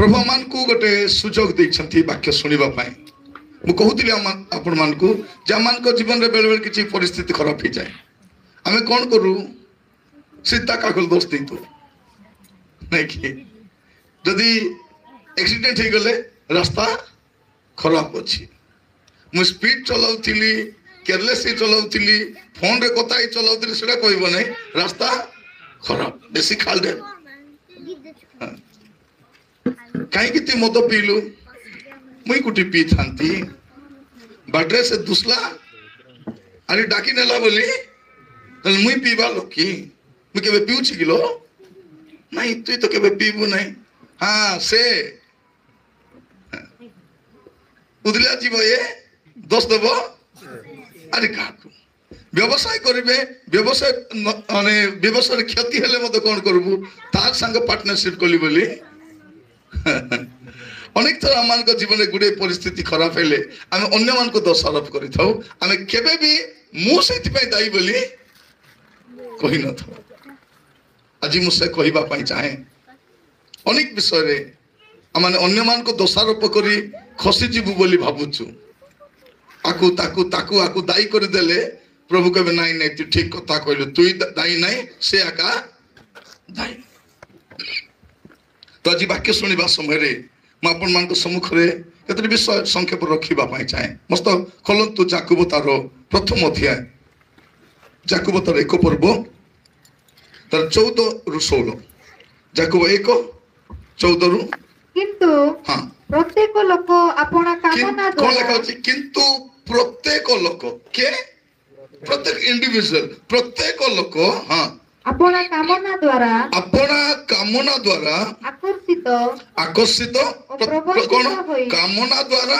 प्रभु आम को गोटे सुजोग देइछंती वाक्य सुनिबा पाई मु कहूतिली आपण मान को जे आम जीवन रे बेले बेले किछि परिस्थिति खराब हो जाए आमे कोन करू सीधा काकल दोष दै तो नहीं कि जदि एक्सीडेंट हो गले रास्ता खराब अछि मु स्पीड चलाउतिली केयरलेस चलाउतिली फोन रे कथा ही चलाउतिली सेटा कहबो नै रास्ता खराब बेसी खाल दे कहीं ती मद पीलु मुई कुटी पी थांती बाटरे से दुसला अरे डाकी नेला बोली तल मुई पीबा लोकी मुई केबे पीउछि किलो नहीं तू तो केबे पीबू नहीं हाँ से उदलिया जीव ये दोस्त देव अरे का व्यवसाय करिवे व्यवसाय माने व्यवसाय क्षति हेले मते कोन करबू तार संग पार्टनरशिप कली बोली अनेक थर आम जीवन में गुड़े परिस्थिति खराब हेले आम अन्य मान को दोषारोप करि थाउ आम केबे भी मु सेति पय दाई बोली कहि न था आज मुझसे कहबा पई चाहे अनेक विषय रे आमाने अन्य मान को दोषारोप करी खसी जीवु बोली भाबुछु आकु ताकु ताकु आकु दाई कर देले प्रभु कहबे नाही नाही तू ठीक कथा कहलु तू दाई नाही से आका दाई तो आज वाक्य शुणा समय मुझे मान सम्मुख में केतरी विषय संक्षेप रखा चाहे मस्त खोलतु जाकुब तार प्रथम अध्याय जाकुब तार 1 पर्व तार 14 रु 16 जाकुब 1 14 रु किंतु हाँ प्रत्येक लोक अपना कामना कौन लिखा अछि किंतु प्रत्येक लोक के प्रत्येक इंडिविजुअल प्रत्येक लोक हाँ अपना कामना द्वारा आकर्षित आकर्षित कौन कामना द्वारा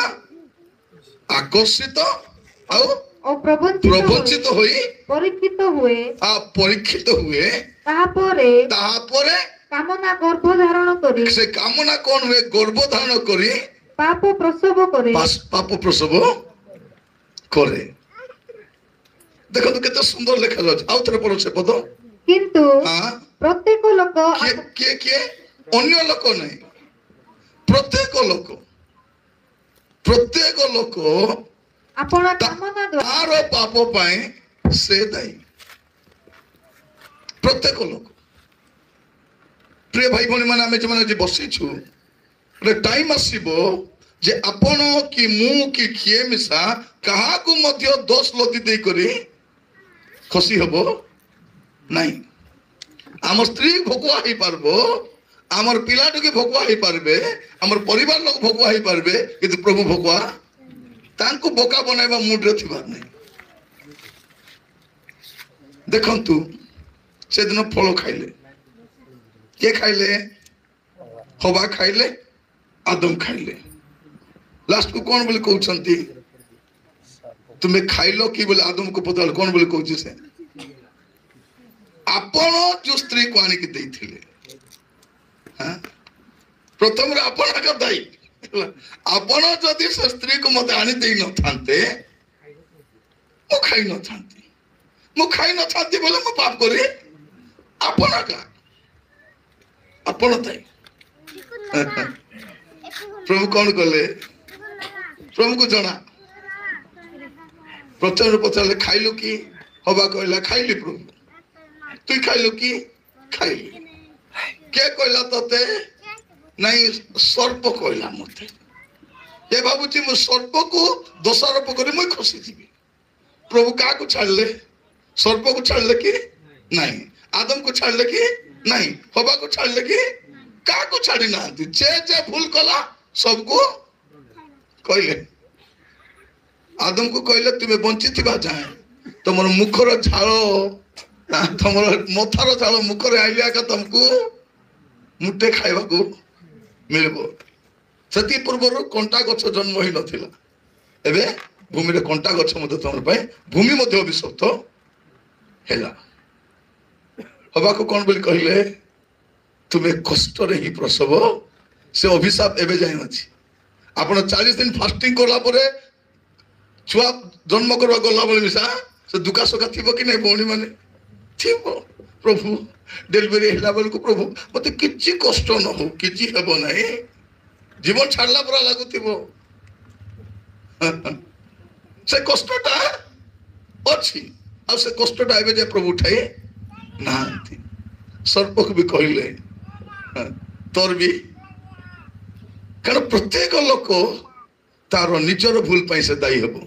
आकर्षित और प्रवंचित होई परीक्षित हुए ताहापरे कामना गर्भ धारण करी से कामना कौन हुए गर्भ धारण करी पाप प्रसव करे देखो तो केते सुंदर लिखा अछि आउ थरे पढो से पद किंतु प्रत्येक लोक के अन्य लोक नहीं प्रत्येक लोक अपना कामना द्वारा पाप पाए से दायी प्रत्येक लोक प्रिय भाई भौणी माने आमे जमाने जे बसी छु रे टाइम आसीबो जे आपण कि मु कि किए मिसा कहा को मध्य दोष लदी दे करी खसी हबो नहीं आमर स्त्री भोकुआ ही पारबो आमर पिलाटो के भोकुआ ही पारबे आमर परिवार लोग भोकुआ ही पारबे किंतु प्रभु भोकुआ तांको बोका बनाइबा मूड रे थिबा नहीं देखंतु से दिन फल खाइले के खाइले हवा खाइले आदम खाइले लास्ट को कौन बोले कहउछंती तुम्हें खाइलो कि बोले आदम को पता कौन बोले कहउछ से आपण जो स्त्री को आनी देथिले हां प्रथम रे आपण का दाई आपण जदि से स्त्री को मते आनी देई न थांते मु खाई न थांती बोले मु पाप करी आपण का आपण दाई प्रभु कौन कले प्रभु को जना प्रचार पचारे खाइलु कि हवा कहला खाइली प्रभु तू खाइलु कि खाइली के कहला तते नहीं सर्प कहला मते ए बाबूजी मु सर्प को दोषारोप करी मैं खुशी जीवी प्रभु का को छाड़ले सर्प को छाड़ले कि नहीं आदम को छाड़ले कि नहीं हवा को छाड़ले कि का को छाड़ी ना जे भूल कला सबको कहले आदम को कहले तुम्हें बंची थिबा जाए तुमर मुखर झाल तुमर मथार झाल मुखरे आइलिया का तुमको मुठे खाइबा को मिलबो सती पूर्व कंटा गछ जन्म ही नथिला एबे भूमि रे कंटा गछ मते तुमर पाए भूमि मते अभिशप्त हैला हवा को कौन बोली कहले तुम्हें कष्ट रे ही प्रसव से अभिशाप एबे जाय अछि आपण 40 दिन फास्टिंग करला परे छुआ जन्म करवा गला बोली मिसा से दुका सका थिबो कि नै भौणी माने थिबो प्रभु डेलिवरी हैला बोल को प्रभु मते किछि कष्ट न हो किछि हेबो नै जीवन छाड़ला परा लगुथिबो से कष्टटा अछि आ से कष्टटा एबे जे प्रभु उठाए नांती सर्प को भी कहले तोर भी कारण प्रत्येक लोक तार निजर भूल पाई से दायी हबो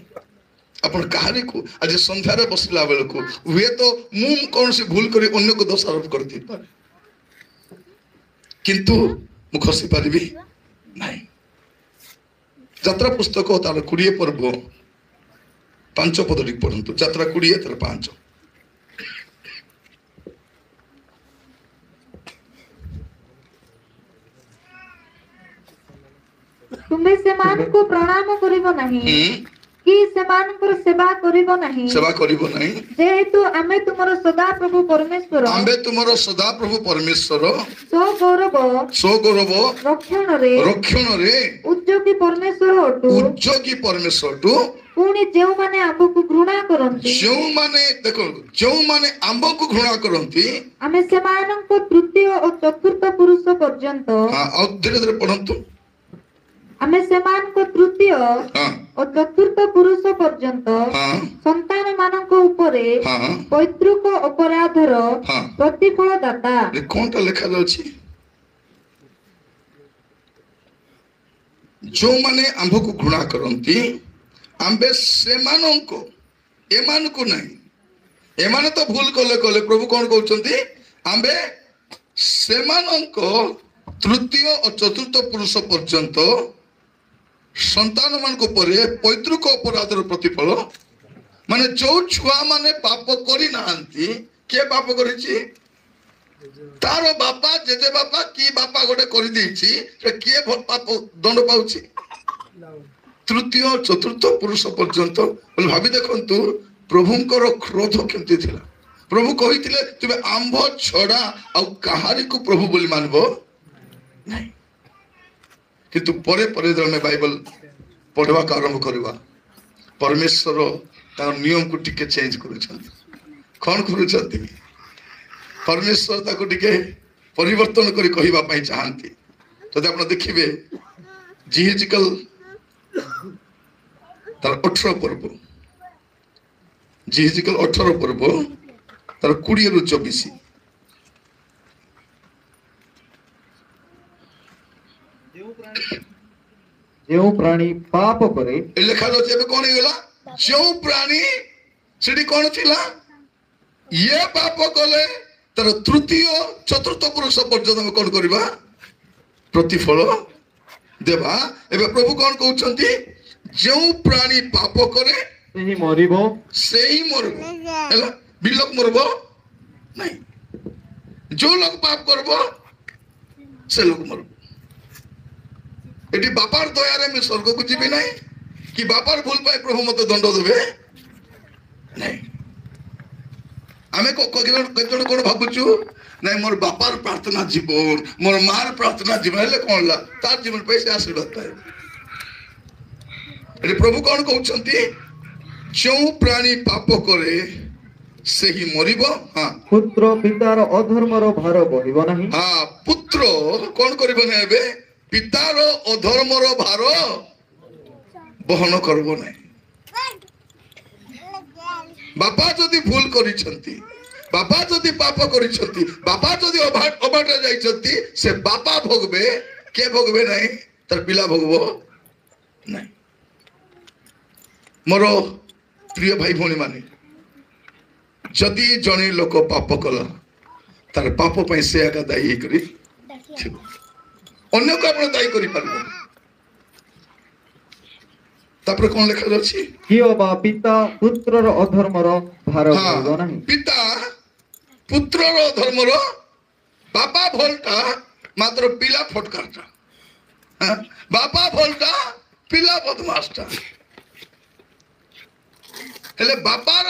अपन कहानी को आज संध्यारे बसला बेल को हुए तो मु कौन सी भूल करी अन्य को दोषारोप कर दी पारे किंतु मु खसी पारिबी नहीं यात्रा पुस्तक तार 20 पर्व 5 पद पढ़ंतु यात्रा 20 तार 5 तुम्हें सेमानकु प्रणाम करिबो नाही कि सेमानकर सेवा करिबो नाही जेहेतु आमे तुमरो सदा प्रभु परमेश्वर सो गौरव रक्षण रे उज्जोगी परमेश्वर अटु पुणी जेउ माने आंबको घृणा करंती आमे सेमाननको तृतीय और चतुर्थ पुरुष पर्यंत धीरे धीरे पढ़ंतु आमे सेमान को तृतीय और चतुर्थ पुरुष पर्यंत संतान मानक उपरे पैतृक अपराधर प्रतिफल दाता कोनटा लिखा जाउछि जो माने आंभ को घृणा करंती आंबे सेमाननको एमानको नहीं एमाने तो भूल कले प्रभु कौन कहउछंती आंबे सेमाननको तृतीय और चतुर्थ पुरुष पर्यंत संतान मान पैतृक अपराधर प्रतिफल माने जो छुआ माने पाप करी नांती के पाप करिछि तार बापा जेजे बापा की बापा गोटे करि देछि से के पाप दंड पाउछि तृतीय चतुर्थ पुरुष पर्यंत भाबी देखंतु प्रभुंकर क्रोध केमति थिला प्रभु कहिथिले तुमे आंभ छडा आ कहारी को प्रभु बोली मानबो नहीं किंतु परे परे जमे बाइबल पढ़वा का आरंभ करवा परमेश्वर तार नियम को टिके चेंज करूछंती कोन करूछंती परमेश्वर ताको टिके परिवर्तन करी कहिबा पई चाहंती जदि आपण देखिबे जिहिजिकल तार 18 पर्व जिहिजिकल 18 पर्व तार 20 रु 24 जो प्राणी पाप करे लिखा जाउछि एबे कोन हेला जो प्राणी सेडी कोन थिला ये पाप कले तर तृतीय चतुर्थ पुरुष पर्यंत हम कोन करबा प्रतिफल देबा एबे प्रभु कोन कहउछंती जो प्राणी पाप करे सेही मरिबो हेला बिलोक मरबो नहीं जो लोग पाप करबो से लोग मरबो एटी बापार दया मैं स्वर्ग को जीवी नहीं कि बापार भूल पाए प्रभु मत दंड देवे नहीं आमे कजन कोन भाबुचु नहीं मोर बापार प्रार्थना जीवन मोर मार प्रार्थना जीवन हेले कोन ला तार जीवन पे से आशीर्वाद पाए एटी प्रभु कोन कहउछंती जो प्राणी पाप करे सेही मरिबो हां पुत्र पितार अधर्मर भार बहिबो नाही हां पुत्र कोन करिबो नै एबे पितार अधर्मर भार बहन करबो नहीं बापा जदि भूल करिसंती बापा जदि पाप करिसंती बापा जदि अबाट जाइसंती से बापा भोगबे के भोगबे नहीं तर पिला भोगबो नहीं मोर प्रिय भाई भौणी माने जदि जने लोक पाप कला तार पाप पई से आका दायी करी थिबो अन्य को आपण दायी करि पारबो तापर कोन लिखा जाछि कियो बा पिता पुत्रर अधर्मर भार बहिबो नाही पिता पुत्रर अधर्मर बापा भोलटा मात्र पिला फटकारटा बापा भोलटा पिला बदमाशटा हेले बापार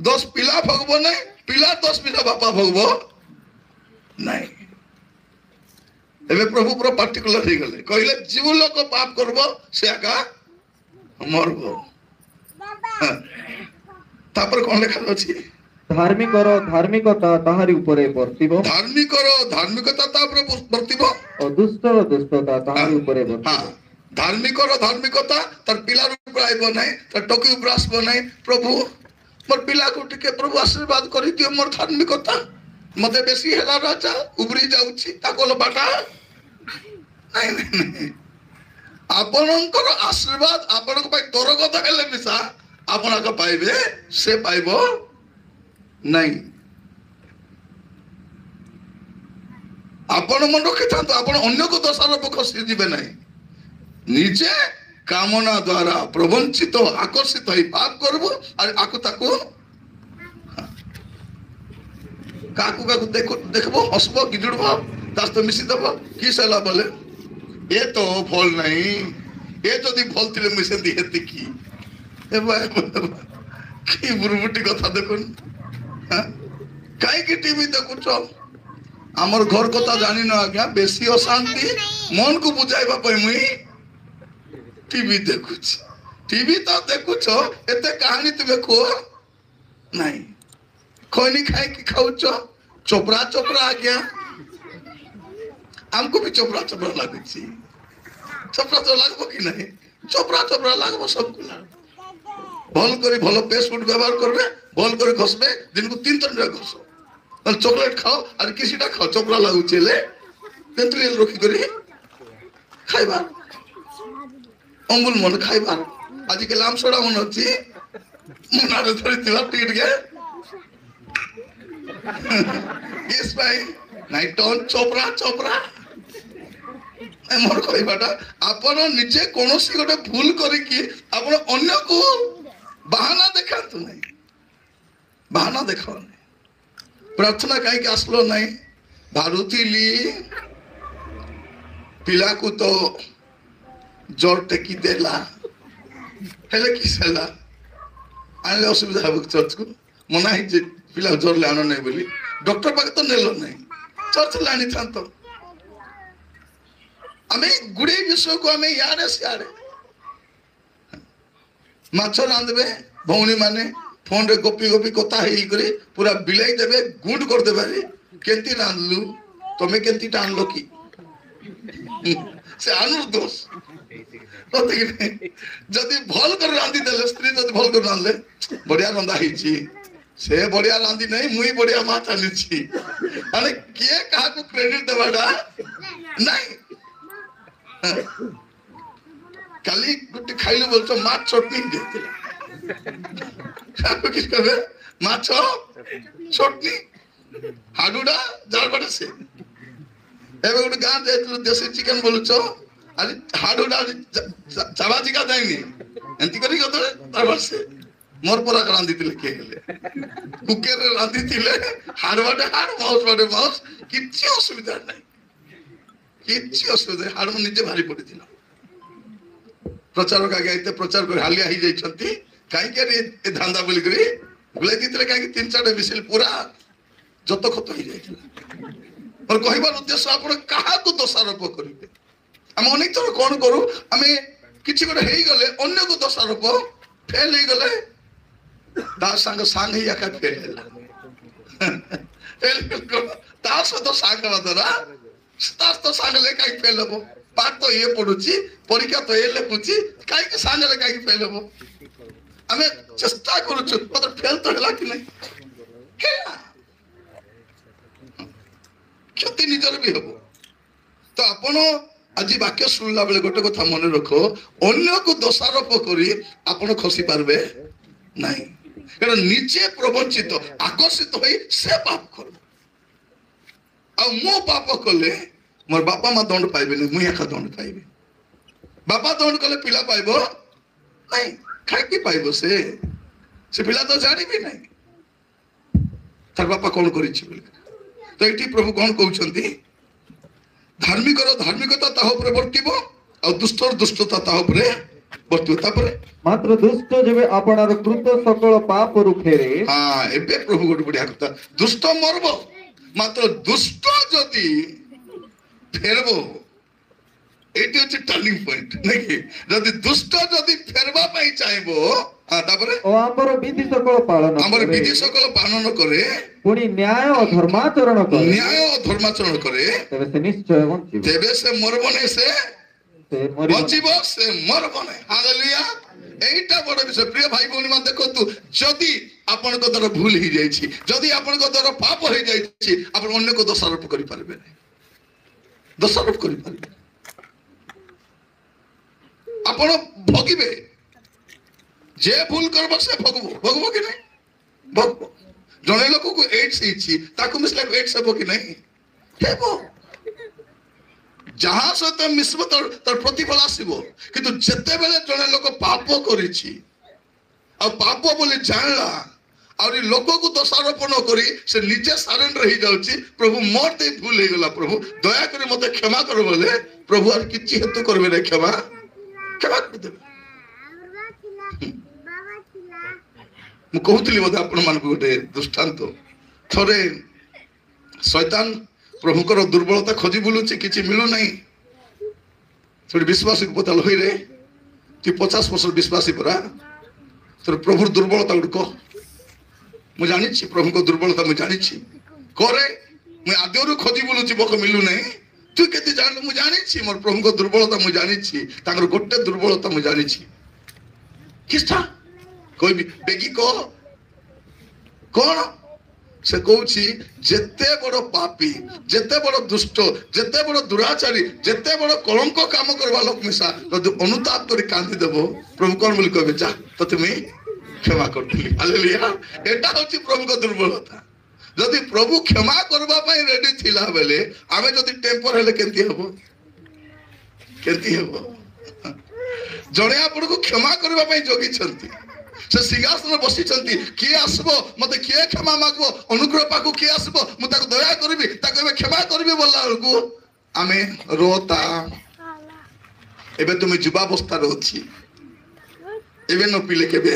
10 पिला भगबो नहीं पिला 10 पिला बापा भगबो नहीं एबे प्रभु पूरा पार्टिकुलर ही गले कहले जीव लोक पाप करबो से आका मरबो तापर कोन लेखा अछि ଧାର୍ମିକର ଧାର୍ମିକତା ତାହାରି ଉପରେ ବର୍ତ୍ତିବ, ଧାର୍ମିକର ଧାର୍ମିକତା ତା ଉପରେ ବର୍ତ୍ତିବ, ଓ ଦୁଷ୍ଟର ଦୁଷ୍ଟତା ତାହାରି ଉପରେ ବର୍ତ୍ତିବ। ହଁ, ଧାର୍ମିକର ଧାର୍ମିକତା ତାର ପିଲାର ଉପରେ ଆଇବ ନାହିଁ, ତାର ଟକି ଉପରେ ଆସିବ ନାହିଁ। ପ୍ରଭୁ ମୋର ପିଲାକୁ ଟିକେ ପ୍ରଭୁ ଆଶୀର୍ବାଦ କରିଦିଅ, ମୋର ଧାର୍ମିକତା ମତେ ବେଶୀ ହେଲା ରାଜା ଉବରି ଯାଉଛି, ତାକୁ ବାଟା ନାଇଁ ନାଇଁ ନାଇଁ। ଆପଣଙ୍କର ଆଶୀର୍ବାଦ ଆପଣଙ୍କ ପାଇଁ ଦରଗତ ହେଲେ ମିଶା ଆପଣଙ୍କ ପାଇବେ, ସେ ପାଇବ ନାଇଁ। ଆପଣ ମନେ ରଖିଥାନ୍ତୁ, ଆପଣ ଅନ୍ୟକୁ ଦୋଷାରୋପ ଖସି ଯିବେ ନାହିଁ। ନିଜେ କାମନା ଦ୍ୱାରା ପ୍ରବଞ୍ଚିତ ଆକର୍ଷିତ ହେଇ ପାପ କରିବୁ, ଆଉ ଆକୁ ତାକୁ କାକୁ କାକୁ ଦେଖବ, ହସବ, ଗିଜୁଡବ, ତା ସହିତ ମିଶିଦବ। କି ହେଲା ବୋଲେ ଏ ତ ଭଲ ନାହିଁ, ଏ ଯଦି ଭଲ ଥିଲେ ମୁଇଁ ସେମିତି ହେତିକି କି ବୁରୁବୁଟି କଥା ଦେଖୁନ। କାହିଁକି ଟିଭି ଦେଖୁଛ? ଆମର ଘର କଥା ଜାଣିନ ଆଜ୍ଞା, ବେଶୀ ଅଶାନ୍ତି ମନକୁ ବୁଝାଇବା ପାଇଁ ମୁଇଁ ଟିଭି ଦେଖୁଛି। ଟିଭି ତ ଦେଖୁଛ, ଏତେ କାହାଣୀ ତୁମେ କୁହ ନାହିଁ। ଖଇନି ଖାଇକି ଖାଉଛ ଚୋପରା ଚୋପରା। ଆଜ୍ଞା ଆମକୁ ବି ଚୋପରା ଚୋପରା ଲାଗୁଛି। ଚୋପରା ଚୋପରା ଲାଗବ କି ନାହିଁ? ଚୋପରା ଚୋପରା ଲାଗବ ସବୁକୁ। ଭଲ କରି ଭଲ ପେଷ୍ଟ ବ୍ୟବହାର করবে, ଭଲ କରି ঘষবে, দিনକୁ 3-3 ঘষ। চকলেট খাও আর কিসিটা খাও, চোপরা লাগুছে এলে তেঁতুলিয়ে রখি করে খাইবার, অঙ্গুল মনে খাইবার। আজকাল আমসড়া মনে হচ্ছে মনারে ধরিଥିବା ଟିକେ ଟିକେ গ্যাস পাই নাই টন চোপরা চোপরা। ମୋର କହିବାଟା, ଆପଣ ନିଜେ କୌଣସି ଗୋଟେ ଭୁଲ କରିକି ଆପଣ ଅନ୍ୟକୁ ବାହାନା ଦେଖାନ୍ତୁ ନାହିଁ, ବାହାନା ଦେଖାଅ ନାହିଁ। ପ୍ରାର୍ଥନା କାହିଁକି ଆସିଲ ନାହିଁ? ଭାବୁଥିଲି ପିଲାକୁ ତ ଜୋର ଟେକି ଦେଲା, ହେଲେ କି ହେଲା ଆଣିଲେ ଅସୁବିଧା ହେବ ଚର୍ଚ୍ଚକୁ। ମନା ହେଇଛି ପିଲା ଜୋରରେ ଆଣ ନାହିଁ ବୋଲି, ଡକ୍ଟର ପାଖେ ତ ନେଲ ନାହିଁ, ଚର୍ଚ୍ଚରେ ଆଣିଥାନ୍ତ। ଆମେ ଗୁଡିଏ ବିଷୟକୁ ଆମେ ଇଆଡେ ସିଆଡେ ମାଛ ରାନ୍ଧିବେ ଭଉଣୀ ମାନେ ଫୋନରେ ଗପି ଗପି କଥା ହେଇକରି ପୁରା ବିଲେଇ ଦେବେ, ଗୁଣ୍ଡ କରିଦେବେ। କେମିତି ରାନ୍ଧିଲୁ, ତମେ କେମିତି ଆଣିଲ କି? ସେ ଆଣୁ ଦୋଷ। ଯଦି ଭଲ କରି ରାନ୍ଧି ଦେଲେ, ସ୍ତ୍ରୀ ଯଦି ଭଲ କରି ରାନ୍ଧିଲେ, ବଢିଆ ରନ୍ଧା ହେଇଛି, ସେ ବଢିଆ ରାନ୍ଧି ନାହିଁ, ମୁଇଁ ବଢିଆ ମାଛ ଆଣିଛି। ମାନେ କିଏ କାହାକୁ କ୍ରେଡିଟ ଦେବାଟା ନାଇଁ। କାଲି ଗୋଟେ ଖାଇଲୁ ବୋଲଛ ମାଛ ଚଟନି ଦେଇଥିଲା, କିଛି କହିବେ ମାଛ ଚଟନି ହାଡୁଟା ଜାଳବାଟା ସେ। ଏବେ ଗୋଟେ ଗାଁ ଯାଇଥିଲୁ, ଦେଶୀ ଚିକେନ ବୋଲୁଛ, ଆଜି ହାଡୁଟା ଚାବା ଚିକା ଯାଇନି, ଏମିତି କରି ସେ ମୋର ପରା ରାନ୍ଧିଥିଲେ କିଏ ହେଲେ, କୁକରରେ ରାନ୍ଧିଥିଲେ, ହାଡ ବାଟେ ହାଡ, ମାଉସ ବାଟେ ମାଉସ, କିଛି ଅସୁବିଧା ନାହିଁ, କିଛି ଅସୁବିଧା। ହାଡ ନିଜେ ଭାରି ପଡିଥିଲା। ପ୍ରଚାରକ ଆଜ୍ଞା ଏତେ ପ୍ରଚାର କରି ହାଲିଆ ହେଇଯାଇଛନ୍ତି, କାହିଁକି ଏ ଧାନ୍ଦା ବୋଲିକରି ଗୁଳେଇ ଦେଇଥିଲେ। କାହିଁକି 3-4 ବିସିଲ ପୁରା ଯତ ଖତ ହେଇଯାଇଥିଲା। ମୋର କହିବାର ଉଦ୍ଦେଶ୍ୟ, ଆପଣ କାହାକୁ ଦୋଷାରୋପ କରିବେ? ଆମେ ଅନେକ ଥର କଣ କରୁ, ଆମେ କିଛି ଗୋଟେ ହେଇଗଲେ ଅନ୍ୟକୁ ଦୋଷାରୋପ, ଫେଲ ହେଇଗଲେ ତା ସାଙ୍ଗ ସାଙ୍ଗ ହେଇ ଏକା ଫେଲ ହେଲା, ତା ସହିତ ସାଙ୍ଗ ହେବା ଦ୍ୱାରା ତା ସହିତ ସାଙ୍ଗ ହେଲେ କାହିଁକି ଫେଲ ହବ? ପାଠ ତ ଇଏ ପଢୁଛି, ପରୀକ୍ଷା ତ ଇଏ ଲେଖୁଛି, କାହିଁକି ସାଙ୍ଗରେ କାହିଁକି ଫେଲ ହବ? ଆମେ ଚେଷ୍ଟା କରୁଛୁ, ମାତ୍ର ଫେଲ ତ ହେଲା କି ନାହିଁ? ହେଲା, କ୍ଷତି ନିଜର ବି ହବ। ତ ଆପଣ ଆଜି ବାକ୍ୟ ଶୁଣିଲା ବେଳେ ଗୋଟେ କଥା ମନେ ରଖ, ଅନ୍ୟକୁ ଦୋଷାରୋପ କରି ଆପଣ ଖସି ପାରିବେ ନାହିଁ। କାରଣ ନିଜେ ପ୍ରବଞ୍ଚିତ ଆକର୍ଷିତ ହୋଇ ସେ ପାପ କର। ଆଉ ମୁଁ ପାପ କଲେ ମୋର ବାପା ମା ଦଣ୍ଡ ପାଇବେନି, ମୁଁ ଏକା ଦଣ୍ଡ ପାଇବି। ବାପା ଦଣ୍ଡ କଲେ ପିଲା ପାଇବ ନାଇଁ, କାହିଁକି ପାଇବ? ସେ ପିଲା ତ ଜାଣିବି ନାହିଁ ତାର ବାପା କଣ କରିଛି ବୋଲି। ତ ଏଠି ପ୍ରଭୁ କଣ କହୁଛନ୍ତି? ଧାର୍ମିକର ଧାର୍ମିକତା ତାହା ଉପରେ ବର୍ତ୍ତିବ, ଆଉ ଦୁଷ୍ଟର ଦୁଷ୍ଟତା ତାହା ଉପରେ ବର୍ତ୍ତିବ। ତାପରେ ମାତ୍ର ଦୁଷ୍ଟ ଯେବେ ଆପଣାର କୃତ ସକଳ ପାପରୁ ଫେରେ, ହଁ, ଏବେ ପ୍ରଭୁ ଗୋଟେ ବଢିଆ କଥା, ଦୁଷ୍ଟ ମରବ, ମାତ୍ର ଦୁଷ୍ଟ ଯଦି ଫେରବ, ଏଇଟି ହচ্ছে ଟର୍ଣ୍ଣିଂ ପଏଣ୍ଟ ନାଇଁ କି? ଯଦି ଦୁଷ୍ଟ ଯଦି ଫେରବା ପାଇଁ ଚାହିଁବ, हाँ तापर ଓ ଆମର ବିଧି ସକଳ ପାଳନ ଆମର କରେ, ବିଧି सकल पालन करे ପୁଣି ନ୍ୟାୟ ଓ ଧର୍ମାଚରଣ କରେ, न्याय और धर्माचरण करे ତେବେ ସେ ନିଶ୍ଚୟ ବଞ୍ଚିବ। तेबे से मरब नहीं से ସେ ମରିବ ନାହିଁ। बचिब से मरब नहीं हालेलुया एटा बड़ विषय प्रिय भाई भौणी मान देखंतु जदि आपन को द्वारा भूल ही जाई छी जदि आपन को द्वारा पाप हो जाई छी आपन अन्य को दोषारोप करि पारबे नहीं दोषारोप करि पारबे आपन भोगिबे जे भूल करबो से भोगबो भोगबो कि नहीं भोगबो जने लोक को एड्स इछि ताकू मिसले एड्स हेबो कि नहीं हेबो जहाँ सहित मिश्र तर प्रतिफल आसो किंतु जिते बेले जड़े लोक पाप करिछि आ पाप बोली जानला और लोक को दोषारोपण करी से निजे सरेंडर हो जाउछि प्रभु मोर दे भूल हो गला प्रभु दया कर मते क्षमा कर बोले प्रभु और किछि हेतु करबे रे क्षमा क्षमा कर देबे मु कहउतली बोधे आपण मान को गोटे दृष्टांत थरे शैतान प्रभुकर दुर्बलता खोजी बुलुची किछि मिलु नहीं थोड़ी विश्वासी को पता लई रे तू 50% विश्वासी परा तोर प्रभुर दुर्बलता गुड को मु जानि छी प्रभु को दुर्बलता मु जानि छी करे मु आदेरु खोजी बुलुची बको मिलु नहीं तू केते जान मु जानि छी मोर प्रभु को दुर्बलता मु जानि छी ताकर गोटे दुर्बलता मु जानि छी किस्ता कोई भी बेगी को कोन से कहूची जेते बड़ पापी जेते बड़ दुष्ट जेते बड़ दुराचारी जेते बड़ कलंक काम करवा लोक मिसा यदि अनुताप करी कांदी देबो प्रभु कोन बोली कहबे जा तो तुम्हें क्षमा करथिली हालेलुया एटा होची प्रभु को दुर्बलता यदि प्रभु क्षमा करबा पई रेडी थिला बेले आमे यदि टेम्पर हेले केंती हबो जणे आपन को क्षमा करबा पई जोगी छंती से सिंहासन बसी किए आसबो मते किए क्षमा मागबो अनुग्रह पाकु किए आसबो मु ताको दया करबी ताको क्षमा करबी बोला को आमे रोता एबे तुम युवावस्था रोछि एबे न पिले केबे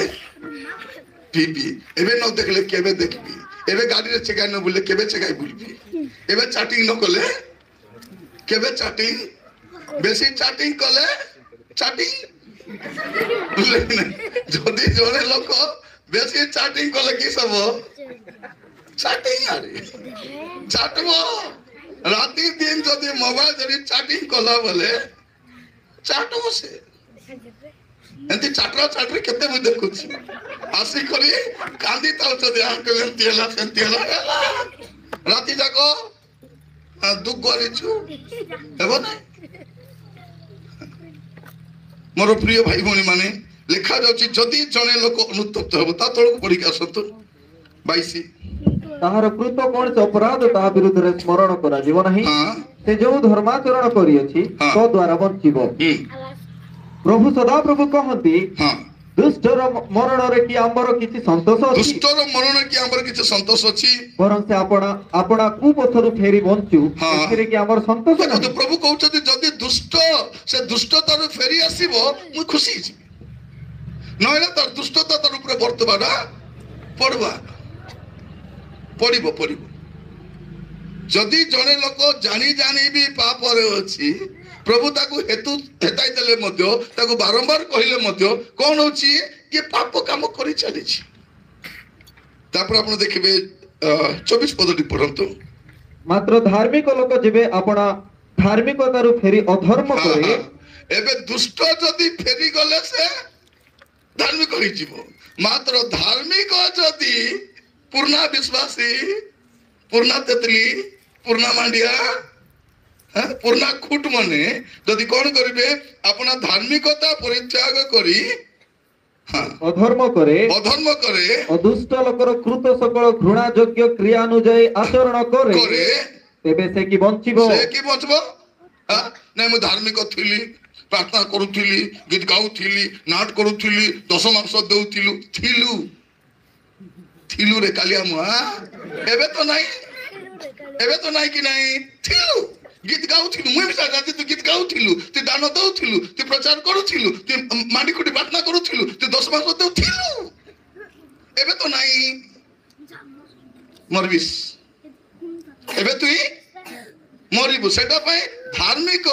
पीबी एबे न देखले केबे देखबी एबे गाड़ी रे चेगाई न बुले केबे चेगाई बुलबी एबे चैटिंग न कले केबे चैटिंग बेसी चैटिंग कले चैटिंग जदि जने लोक बेसी चैटिंग कले कि सब चैटिंग अरे चैटबो राती दिन जदि मोबाइल जदि चैटिंग कला बोले चैटबो से एंती चाटरा चाटरी केते मु देखुछि आसी करी कांदी ताल छ दे आंक तेला सेंतेला राती जाको दुख गरिछु हेबो ना मोर प्रिय भाई भौणी माने लिखा जाउछि जदि जने लोक अनुतप्त हबो ता तळक पढि के आसंतु 22 ताहार कृत कोन से अपराध ता विरुद्ध रे स्मरण करा जीव नहीं से जो धर्माचरण करी अछि तो द्वारा बंचिबो प्रभु सदा प्रभु कहंती दुष्टर मरण रे कि आंबर किछि संतोष अछि दुष्टर मरण कि आंबर किछि संतोष अछि परं से आपणा कुपथरु फेरी बंचु एथिरे कि आंबर संतोष देखो तो प्रभु कहउछथि जदि दुष्ट से दुष्टतार फेरी आसीबो मु खुशी छी नहले तर दुष्टता तर ऊपर वर्तमान पड़वा पड़िबो जदि जने लोक जानी जानी भी पाप रे अछि प्रभु ताकू हेतु हेताई देले मध्य ताकू बारंबार कहिले मध्य कोन होछि कि पाप काम करि चली छी तापर आपण देखिबे 24 पदटी पढंतु मात्र धार्मिक लोक जेबे आपणा धार्मिकतारु फेरी अधर्म करे एबे दुष्ट जदि फेरी गले से धार्मिक होई जीवो मात्र धार्मिक जदि पूर्णा विश्वासी पूर्णा तेतली पूर्णा मांडिया पूर्णा खुट मने जदि कोन करिवे अपना धार्मिकता परित्याग करी अधर्म करे अदुष्ट लोकर कृत सकल घृणा योग्य क्रिया अनुଯାୟୀ आचरण करे तेबे से कि बंचिबो नै मु धार्मिक थिली प्रार्थना करूथिली गीत गाउथिली नाट करूथिली दश मास देउथिलु रे कालिया मु एबे तो नाही कि नाही थिलु गीत गाउथिलु मुई भी जाति तू गीत गाउथिलु तू दान दउथिलु तू प्रचार करूथिलु तू माडी कोटी प्रार्थना करूथिलु तू 10 मास देउथिलु एबे तो नाही मरबिस एबे तू मरिबु सेटा पय धार्मिक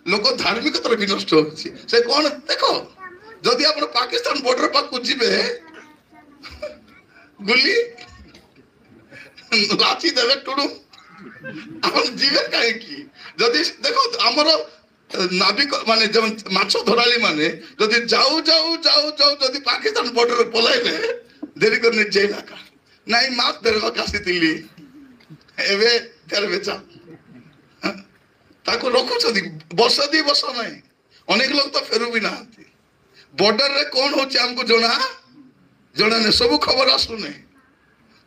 लोक धार्मिक तर विनष्ट होछि से कोन देखो जदि आप पाकिस्तान बॉर्डर पाक जीवे गुली लाठी देवे टुडू आप जीवे कहीं जदि देखो आमर नाविक माने जब माछ धराली माने जदि जाऊ जाऊ जाऊ जाऊ जदि पाकिस्तान बॉर्डर पलाइले देरी करने जेला का नहीं माछ धरवा कासीतिली एवे तेरे बेचा ताको रखुछथि वर्ष दी वर्ष नहीं अनेक लोग तो फेरु भी ना बॉर्डर रे कौन होचे हमको जना ने सब खबर आसुने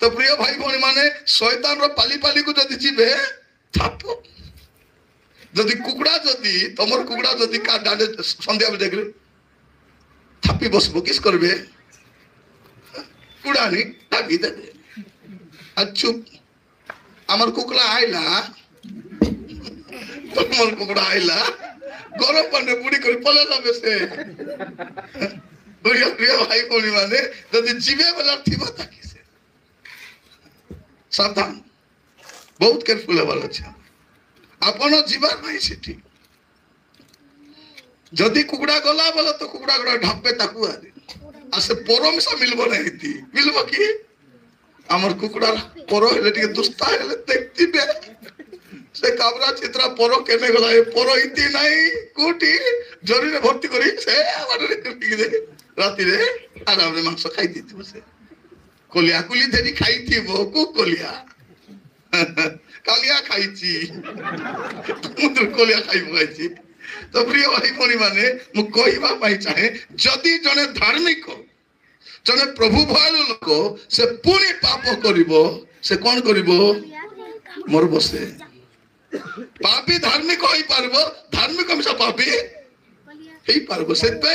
तो प्रिय भाई भौणी माने शैतान रो पाली पाली को जदि जीवे थापो जदि कुकुड़ा जदि तमर कुकुड़ा जदि का डाडे संध्या बेले देखले थापी बसबो किस करबे कुड़ा नहीं थापी दे चुप আমার কুকুরা আইলা তোমার কুকুরা আইলা গরম পানি বুড়ি করে পলে যাবে সে প্রিয় প্রিয় ভাই বোন মানে যদি জীবে বেলা থিবা থাকিছে সাবধান বহুত কেয়ারফুল হবার আছে আপন জীবন নাই সেটি যদি কুকুরা গলা বলে তো কুকুরা গুড়া ঢাপবে তাকু আসে পরমিশা মিলব না হিতি মিলব কি আমার কুকুড়ার পর হলে টিকে দুস্তা হলে দেখতিবে সে কাবরা চিত্রা পর কেনে গলা এ পর ইতি নাই কোটি জরিরে ভর্তি করি সে আমারে টিকে দে রাতি রে আরামে মাংস খাই দিতি বসে কলিয়া কুলি দেরি খাইতিব কু কলিয়া কালিয়া খাইছি মুদ্র কলিয়া খাইছি তো প্রিয় ভাই ভনি মানে মু কইবা পাই চাহে যদি জনে ধার্মিক जने प्रभु भयल लोक से पुणी पाप करिवो से कौन करिवो मरबो से पापी धार्मिक होई पारबो धार्मिक हमसा पापी हेई पारबो से पे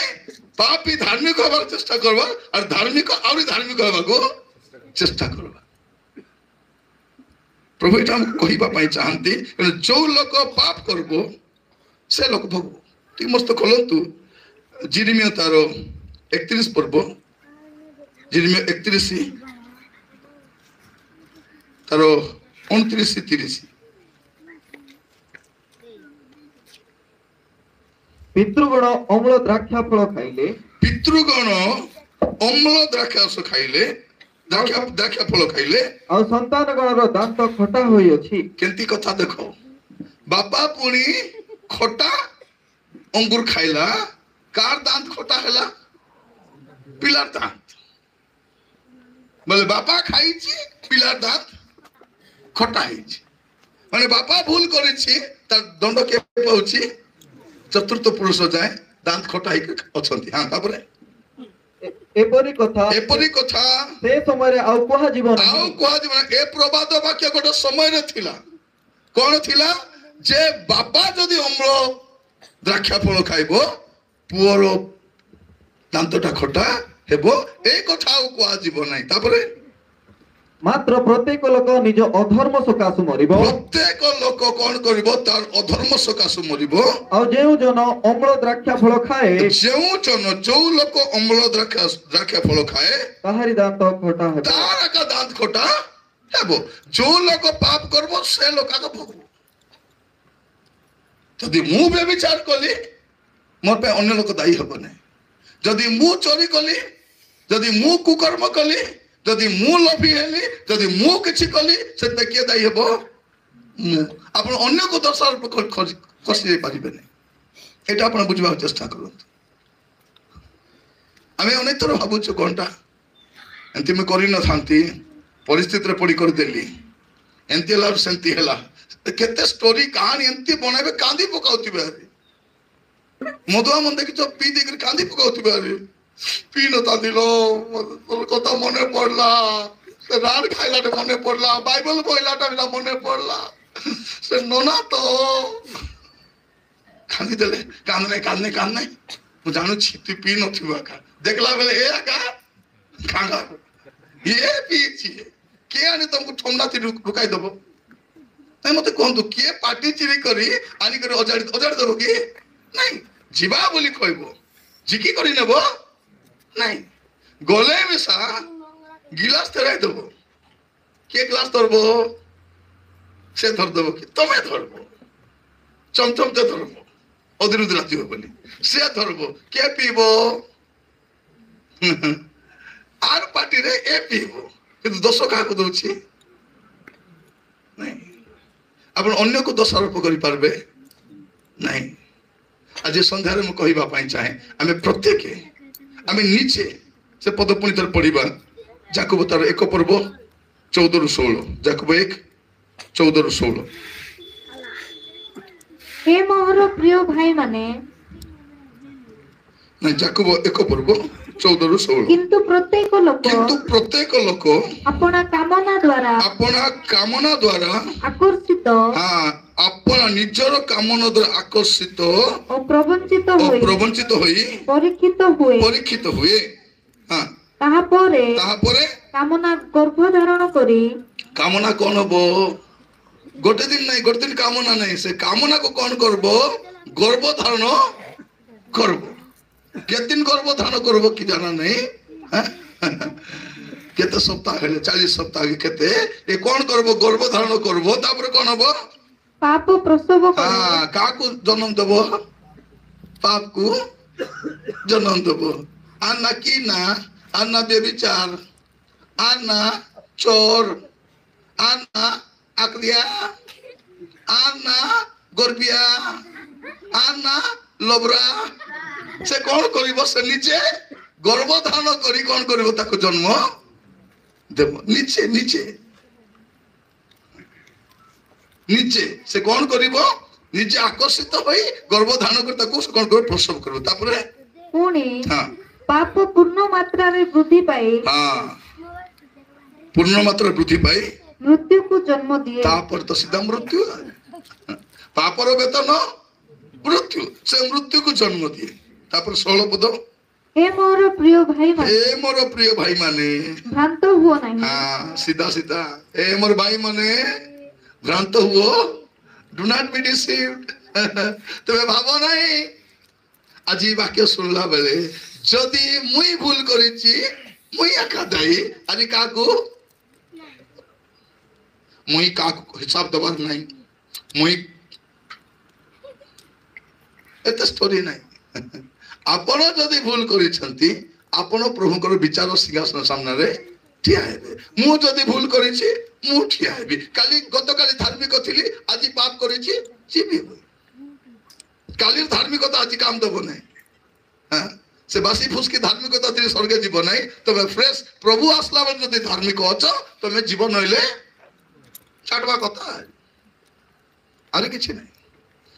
पापी धार्मिक होबार चेष्टा करबो और धार्मिक और धार्मिक होबाको चेष्टा करबो प्रभु एटा हम कहिबा पाई चाहंती जो लोक पाप करबो से लोक भोगबो ठीक मस्त खोलंतु जिरिमिया तारो 31 पर्व जिनमें 31 तारो 29 30 पितृगण अम्ल द्राक्षा फल खाइले पितृगण अम्ल द्राक्षा खाइले द्राक्षा फल खाइले आ संतान गण रो दांत खटा होई अछि केंती कथा देखो बापा पुणी खटा अंगूर खाइला कार दांत खटा हैला पिलार दांत बोले बापा खाइछि पिलार दांत खटा हिछि माने बापा भूल करिछि तार दंड के पहुछि चतुर्थ पुरुष जाय दांत खटा हि अछंती हां तापरे एपरी कथा से समय रे आउ कोहा जीवन ए प्रवाद वाक्य गोटे समय रे थिला कोन थिला जे बापा जदी अम्ल द्राक्षा फल खाइबो पुअर दांतटा खटा हेबो ए कथा को जीवन नाही तापरे मात्र प्रत्येक लोक निज अधर्म सकाशु मरिबो प्रत्येक लोक कोन करिवो तार अधर्म सकाशु मरिबो आ जेउ जन अम्ल द्राक्षा फल खाए जो लोक अम्ल द्राक्षा फल खाए ताहारी दांत खटा हेबो तार का दांत खटा हेबो जो लोक पाप करबो से लोक का भोगबो जदि मु व्यभिचार कली मोर पे अन्य लोक दायी हबो नै जदि मु चोरी कली जदि मु कुकर्म कली जदि मु लोभी हेली जदि मु किछि कली से पे के दायी हबो मु आपण अन्य को दोषारोप करसी पारिबे नै एटा आपण बुझबा चेष्टा करत आमे अनेक थर भाबुछु कोनटा एंती में करि न थांती परिस्थिति रे पड़ी कर देली एंती लाभ सेंती हला केते स्टोरी कहानी एंती बनाबे कांदी पकाउतिबे मधुआ मन देखि तो पी देकर कांदी पकाउतिबे पी न तादिलो कथा मने पड़ला से रान खाइलाटे मने पड़ला बाइबल पढलाटा बिना मने पड़ला से नोना तो कांदी देले कांदने मु जानु छी तू पी न थिबा का देखला बेले ए का खांगा ये पी छी के आनी तुमको ठंडा थी रुकाई दबो नहीं मते कोन के पार्टी चिरी करी आनी करे अजाड़ी दबो की नहीं जीवा बोली कहबो जिकी करी नेबो नहीं गले मिसा गिलास तेराई दबो के ग्लास धरबो से धर दबो कि तमे धरबो चमचम ते धरबो अदिरुद राती हो बोली से धरबो के पीबो आर पार्टी रे ए पीबो किंतु दोष का दौची नहीं आपण अन्य को दोषारोप करि पारबे नहीं। आज संध्यारे मु कहबा पई चाहे आमे प्रत्येक आमे नीचे से पद पुणी तर पढ़िबा जाकुब तार 1 पर्व 14 रु 16 जाकुब 1 14 रु 16। हे मोर प्रिय भाई माने नहीं जाकुब 1 पर्व 14 रु 16 किंतु प्रत्येक लोक अपना कामना द्वारा आकर्षित हां अपना निजर कामना द्वारा आकर्षित और प्रवंचित होई परीक्षित हुए हां ताहा परे कामना गर्भ धारण करी कामना कौन हबो गोटे दिन कामना नहीं से कामना को कौन करबो गर्भ धारण करबो केतिन गर्भ धारण करबो कि जाना नहीं केते सप्ताह हेले 40 सप्ताह केते ए कौन करबो गर्भ धारण करबो तापर कौन हबो पाप प्रसव हां काकू जन्म देबो पाप को जन्म देबो आना की ना आना बेविचार आना चोर आना आकलिया आना गोरबिया आना लोबरा से कौन करिबो से नीचे गर्भ धारण करी कौन करिबो ताको जन्म देबो नीचे नीचे नीचे से कौन करिबो नीचे आकर्षित होई गर्भ धारण कर ताको कौन कर प्रसव करबो तापरे पुणी हां पाप पूर्ण मात्रा रे वृद्धि पाई हां पूर्ण मात्रा वृद्धि पाई मृत्यु को जन्म दिए तापर तो सीधा मृत्यु पापर वेतन मृत्यु से मृत्यु को जन्म दिए तापर 16 पद हे मोर प्रिय भाई माने भ्रांत हुओ नहीं हां सीधा सीधा हे मोर भाई माने भ्रांत हुओ डू नॉट बी डिसीव्ड तबे भाबो नहीं আজি वाक्य सुनला बेले जदि मुई भूल करिछि मुई एका दाई আজি काकू मुई काकू हिसाब दबार नहीं मुई एत स्टोरी नहीं आपण जदि भूल करिसंती आपण प्रभुकर विचार सिंहासन सामने रे ठिया हेबे मु जदि भूल करिछि मु ठिया हेबी काली गतकाली धार्मिक थिली আজি पाप करिछि जीवी काली धार्मिकता आज काम दबो नहीं हां से बासी फुसकी धार्मिकता थी स्वर्ग जीव नहीं तबे फ्रेश प्रभु आसला बेले जदि धार्मिक अछ तमे जीवन होइले छाडवा कथा आरे किछि नहीं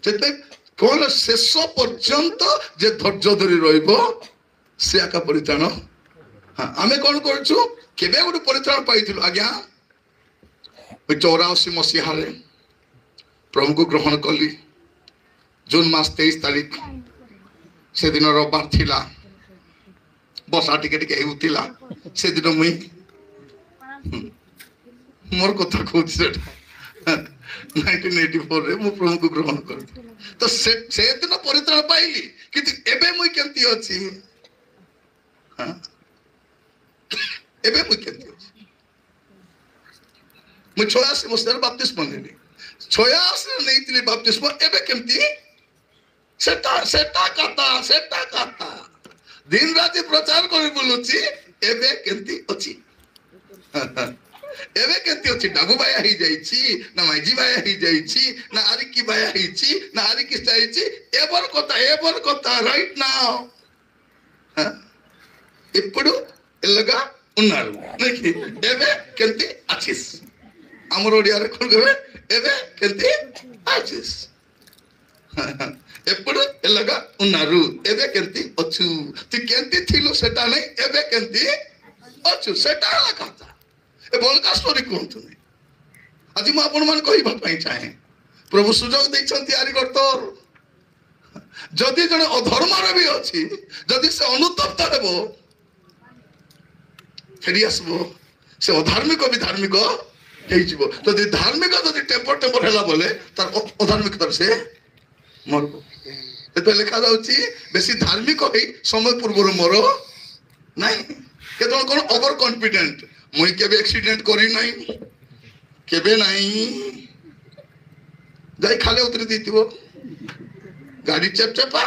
सेते कोन शेष पर्यंत जे धैर्य धरि रहइबो से आका परित्राण हां आमे कोन करछु केबे गुड परित्राण पाइथिलु आज्ञा 84 मसीहा रे प्रभु को ग्रहण कली जून मास 23 तारीख से दिन रविवार थिला बसा टिके टिके हेउतिला से दिन मुई मोर कथा कहूँ सेटा 1984 रे मु प्रभु को ग्रहण कर तो से दिन परित्राण पाइली कि एबे मुई केमती अछि हां एबे मुई केमती अछि मु 86 मसीहा बपतिस्मा नेली 86 नेइतिली बपतिस्मा एबे केमती सेटा काता दिन राति प्रचार करी बोलुची एबे केंती अछि एबे केंती अछि डाबू बाया ही जाईची ना माइजी बाया ही जाईची ना आरिकी बाया हिची ना आरिकी जाईची एबर कथा राइट नाउ इप्पुडु एलगा उन्नारु देखि एबे केंती अछिस हमर ओडिया रे कोन कहबे एबे केंती अछिस ఎప్పుడు ఎలాగా ఉన్నారు ఎబే కెంతి వచ్చు తి కెంతి థిలు సెటా नै ఎబే కెంతి వచ్చు సెటా ला कथा ए बोलका स्टोरी कोंतुनी আজি ମୁଁ ଆପଣ ମାନ କହିବା ପାଇଁ ଚାहे प्रभु सुजोग दैछंती आरि करतोर जदि जने अधर्मर भी अछि जदि से अनुतप्त हेबो फेरी आसबो से अधार्मिक भी धार्मिक हेइ जिवो जदि धार्मिक जदि टेम्पर हैला बोले तार अधार्मिक तर से मरबो एतो लिखा जाउची बेसी धार्मिक होई समय पूर्व मोर नाही केतो कोन ओवर कॉन्फिडेंट मुई केबे एक्सीडेंट करी नाही केबे नाही जाई खाले उतरी दीतिबो गाड़ी चपचपा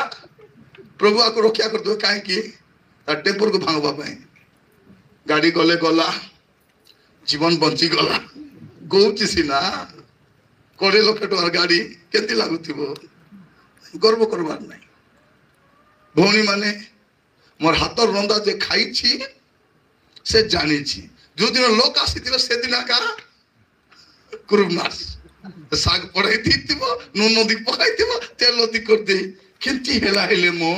प्रभु आको रक्षा कर दो काहे की ତା ଟେମ୍ପରକୁ ଭାଙ୍ଗବା ପାଇଁ ଗାଡି ଗଲେ ଗଲା ଜୀବନ ବଞ୍ଚି ଗଲା କହୁଛି ସିନା 20 ଲକ୍ଷ ଟଙ୍କାର ଗାଡି କେମିତି ଲାଗୁଥିବ ଗର୍ବ କରବାର ନାହିଁ ଭଉଣୀ ମାନେ ମୋର ହାତର ରନ୍ଧା ଯେ ଖାଇଛି ସେ ଜାଣିଛି ଯୋଉଦିନ ଲୋକ ଆସିଥିବ ସେଦିନ କା କୁରୁମାସ ଶାଗ ପଡାଇ ଦେଇଥିବ ନୁନ ଦି ପକାଇଥିବ ତେଲ ଦି କରିଦେଇ କେମିତି ହେଲା ହେଲେ ମୋ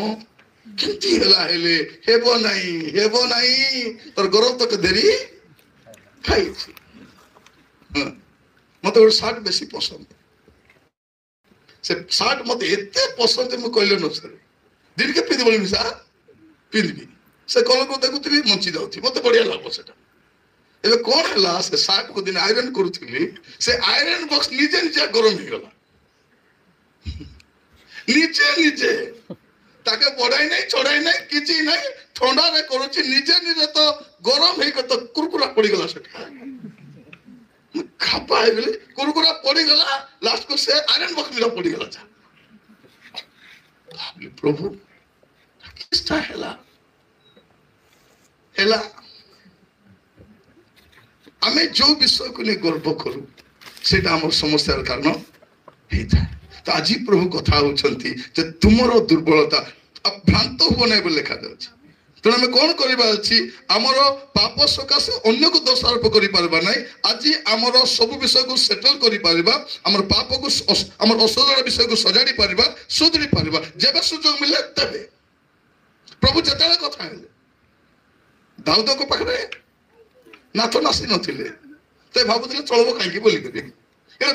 କେମିତି ହେଲା ହେଲେ ହେବ ନାହିଁ ତୋର ଗରମ ତକ ଦେରି ଖାଇଛି ମତେ ଗୋଟେ ସାର୍ଟ ବେଶୀ ପସନ୍ଦ ସେ ସାର୍ଟ ମତେ ଏତେ ପସନ୍ଦ ମୁଁ କହିଲେ ନ ସରେ ଦିନକେ ପିନ୍ଧିବି ମିଶା ପିନ୍ଧିବି ସେ କଲରକୁ ଦେଖୁଥିବି ମଞ୍ଚି ଯାଉଥିବି ମତେ ବଢିଆ ଲାଗବ ସେଟା ଏବେ କଣ ହେଲା ସେ ସାର୍ଟ କୁ ଦିନ ଆଇରନ୍ କରୁଥିଲି ସେ ଆଇରନ୍ ବକ୍ସ ନିଜେ ନିଜେ ଗରମ ହେଇଗଲା ନିଜେ ତାକେ ବଢାଇ ନାହିଁ ଚଢାଇ ନାହିଁ କିଛି ନାହିଁ ଥଣ୍ଡାରେ କରୁଛି ନିଜେ ତ ଗରମ ହେଇକି ତ କୁରକୁରା ପଡିଗଲା ସେଟା ଖାପା ହେଇଗଲି କୁରକୁରା ପଡିଗଲା ଲାଷ୍ଟ କୁ ସେ ଆଇରନ୍ ବକ୍ସ ଦିଟା ପଡିଗଲା ପ୍ରଭୁ କିଛିଟା ହେଲା ଆମେ ଯୋଉ ବିଷୟକୁ ନେଇ ଗର୍ବ କରୁ ସେଇଟା ଆମର ସମସ୍ୟାର କାରଣ ହେଇଥାଏ ତ ଆଜି ପ୍ରଭୁ କଥା ହଉଛନ୍ତି ଯେ ତୁମର ଦୁର୍ବଳତା ଭ୍ରାନ୍ତ ହୁଅ ନାହିଁ ବୋଲି ଲେଖାଯାଉଛି ତେଣୁ ଆମେ କଣ କରିବା ଅଛି ଆମର ପାପ ସକାଶେ ଅନ୍ୟକୁ ଦୋଷାରୋପ କରିପାରିବା ନାହିଁ ଆଜି ଆମର ସବୁ ବିଷୟକୁ ସେଟଲ କରିପାରିବା ଆମର ପାପକୁ ଆମର ଅସଜଡ଼ା ବିଷୟକୁ ସଜାଡି ପାରିବା ସୁଧୁରି ପାରିବା ଯେବେ ସୁଯୋଗ ମିଳେ ତେବେ ପ୍ରଭୁ ଯେତେବେଳେ କଥା ହେଲେ ଦାଉଦଙ୍କ ପାଖରେ ନାଥ ନାସି ନଥିଲେ ତ ଭାବୁଥିଲେ ଚଳବ କାହିଁକି ବୋଲିକରି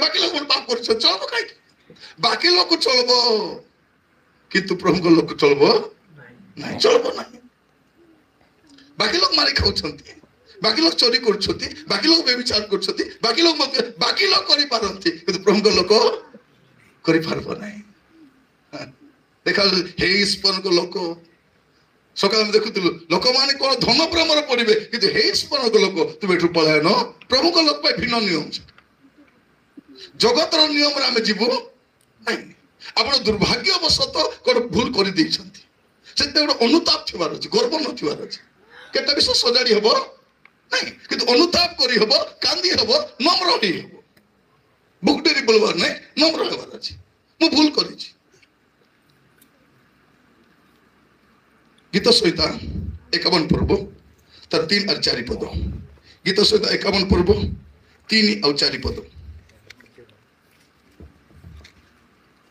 ବାକି ଲୋକ ପାପ କରୁଛ ଚଳବ କାହିଁକି ବାକି ଲୋକ ଚଳବ କିନ୍ତୁ ପ୍ରଭୁଙ୍କ ଲୋକ ଚଳବ ନାହିଁ ଚଳବ ନାହିଁ ବାକି ଲୋକ ମାରି ଖାଉଛନ୍ତି ବାକି ଲୋକ ଚୋରି କରୁଛନ୍ତି ବାକି ଲୋକ ବ୍ୟଭିଚାର କରୁଛନ୍ତି ବାକି ଲୋକ କରିପାରନ୍ତି କିନ୍ତୁ ପ୍ରଭୁଙ୍କ ଲୋକ କରିପାରିବ ନାହିଁ ଦେଖା ହେଇ ଈଶ୍ୱରଙ୍କ ଲୋକ ସକାଳେ ଆମେ ଦେଖୁଥିଲୁ ଲୋକମାନେ କଣ ଧନ ପ୍ରେମରେ ପଡିବେ କିନ୍ତୁ ହେଇ ଈଶ୍ୱରଙ୍କ ଲୋକ ତୁମେ ଏଠୁ ପଳାୟନ ପ୍ରଭୁଙ୍କ ଲୋକ ପାଇଁ ଭିନ୍ନ ନିୟମ ଜଗତର ନିୟମରେ ଆମେ ଯିବୁ ନାହିଁ ଆପଣ ଦୁର୍ଭାଗ୍ୟବଶତଃ ଗୋଟେ ଭୁଲ କରିଦେଇଛନ୍ତି ସେଥିପାଇଁ ଗୋଟେ ଅନୁତାପ ଥିବାର ଅଛି ଗର୍ବ ନଥିବାର ଅଛି କେତେ ବିଷୟ ସଜାଡି ହବ ନାହିଁ କିନ୍ତୁ ଅନୁତାପ କରିହବ କାନ୍ଦି ହବ ନମ୍ର ହେଇ ହବ ବୁକଡେରି ବୋଲବାର ନାହିଁ ନମ୍ର ହେବାର ଅଛି ମୁଁ ଭୁଲ କରିଛି ଗୀତ ସହିତ 51 ପର୍ବ ତାର 3 ଆଉ 4 ପଦ ଗୀତ ସହିତ 51 ପର୍ବ 3 ଆଉ 4 ପଦ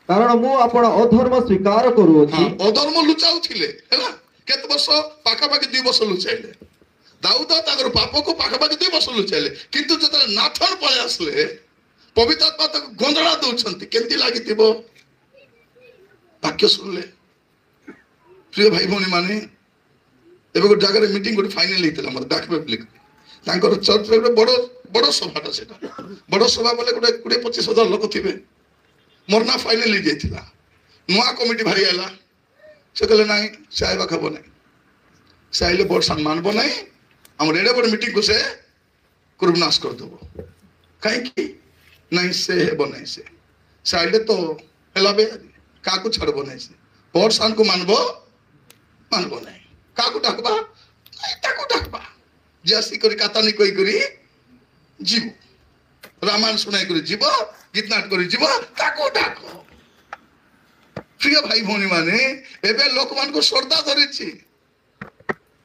କାରଣ ମୁଁ ଆପଣ ଅଧର୍ମ ସ୍ୱୀକାର କରୁଅଛି ଅଧର୍ମ ଲୁଚାଉଥିଲେ ହେଲା କେତେ ବର୍ଷ ପାଖାପାଖି 2 ବର୍ଷ ଲୁଚାଇଲେ ଦାଉଦ ତାଙ୍କର ପାପକୁ ପାଖାପାଖି 2 ବର୍ଷ ଲୁଚାଇଲେ କିନ୍ତୁ ଯେତେବେଳେ ନାଥନ ପଳେଇ ଆସିଲେ ପବିତ୍ର ଆତ୍ମା ତାକୁ ଗନ୍ଧଳା ଦଉଛନ୍ତି କେମିତି ଲାଗିଥିବ ବାକ୍ୟ ଶୁଣିଲେ ପ୍ରିୟ ଭାଇ ଭଉଣୀ ମାନେ ଏବେ ଗୋଟେ ଜାଗାରେ ମିଟିଂ ଗୋଟେ ଫାଇନାଲ ହେଇଥିଲା ମତେ ଡାକିବେ ବୋଲି ତାଙ୍କର ଚର୍ଚ୍ଚରେ ଗୋଟେ ବଡ ସଭାଟା ସେଟା ବଡ ସଭା ବୋଲେ ଗୋଟେ 20-25 ହଜାର ଲୋକ ଥିବେ ମୋର ନା ଫାଇନାଲ ହେଇଯାଇଥିଲା ନୂଆ କମିଟି ଭାଇ ଆଇଲା ସେ କହିଲେ ନାହିଁ ସେ ଆଇବାକୁ ହବ ନାହିଁ ସେ ଆଇଲେ ବଡ ସମ୍ମାନ ହବ ନାହିଁ ଆମର ଏଡେ ବଡ ମିଟିଂକୁ ସେ କୁରୁବନାଶ କରିଦେବ କାହିଁକି ନାହିଁ ସେ ହେବ ନାହିଁ ସେ ଆଇଲେ ତ ହେଲା ବେ କାହାକୁ ଛାଡବ ନାହିଁ ସେ ବଡ ସାନକୁ ମାनବ ନାହିଁ କାହାକୁ ଡାକବା ତାକୁ ଡାକବା ଯେ ଆସିକରି କାତାନି କହିକରି ଯିବ ରାମାୟଣ ଶୁଣାଇ କରି ଯିବ ଗୀତନାଟ କରି ଯିବ ତାକୁ ଡାକ ପ୍ରିୟ ଭାଇ ଭଉଣୀ ମାନେ ଏବେ ଲୋକମାନଙ୍କୁ ଶ୍ରଦ୍ଧା ଧରିଛି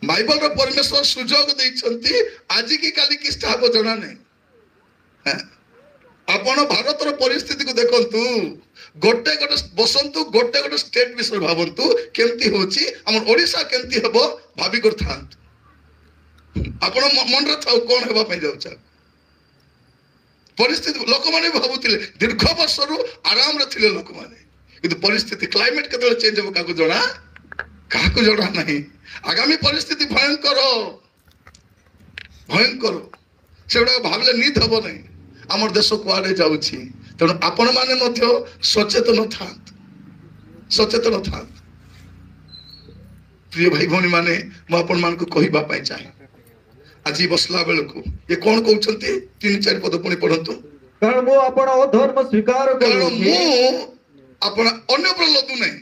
ବାଇବଲର ପରମେଶ୍ୱର ସୁଯୋଗ ଦେଇଛନ୍ତି ଆଜି କି କାଲି କିଛିଟା ହବ ଜଣା ନାହିଁ ଆପଣ ଭାରତର ପରିସ୍ଥିତିକୁ ଦେଖନ୍ତୁ ଗୋଟେ ବସନ୍ତୁ ଗୋଟେ ଷ୍ଟେଟ ବିଷୟରେ ଭାବନ୍ତୁ କେମିତି ହଉଛି ଆମର ଓଡିଶା କେମିତି ହବ ଭାବି କରିଥାନ୍ତୁ ଆପଣ ମନରେ ଥାଉ କଣ ହେବା ପାଇଁ ଯାଉଛ ପରିସ୍ଥିତି ଲୋକମାନେ ଭାବୁଥିଲେ ଦୀର୍ଘ ବର୍ଷରୁ ଆରାମରେ ଥିଲେ ଲୋକମାନେ କିନ୍ତୁ ପରିସ୍ଥିତି କ୍ଲାଇମେଟ କେତେବେଳେ ଚେଞ୍ଜ ହବ କାହାକୁ ଜଣା ନାହିଁ ଆଗାମୀ ପରିସ୍ଥିତି ଭୟଙ୍କର ସେଗୁଡାକ ଭାବିଲେ ନିଦ ହବ ନାହିଁ ଆମର ଦେଶ କୁଆଡେ ଯାଉଛି ତେଣୁ ଆପଣ ମାନେ ମଧ୍ୟ ସଚେତନ ଥାଆନ୍ତୁ ପ୍ରିୟ ଭାଇ ଭଉଣୀ ମାନେ ମୁଁ ଆପଣ ମାନଙ୍କୁ କହିବା ପାଇଁ ଚାହେଁ ଆଜି ବସିଲା ବେଳକୁ ଏ କଣ କହୁଛନ୍ତି 3-4 ପଦ ପୁଣି ପଢନ୍ତୁ କାରଣ ମୁଁ ଆପଣ ଅଧର୍ମ ସ୍ୱୀକାର କାରଣ ମୁଁ ଆପଣ ଅନ୍ୟ ଉପରେ ଲଦୁ ନାହିଁ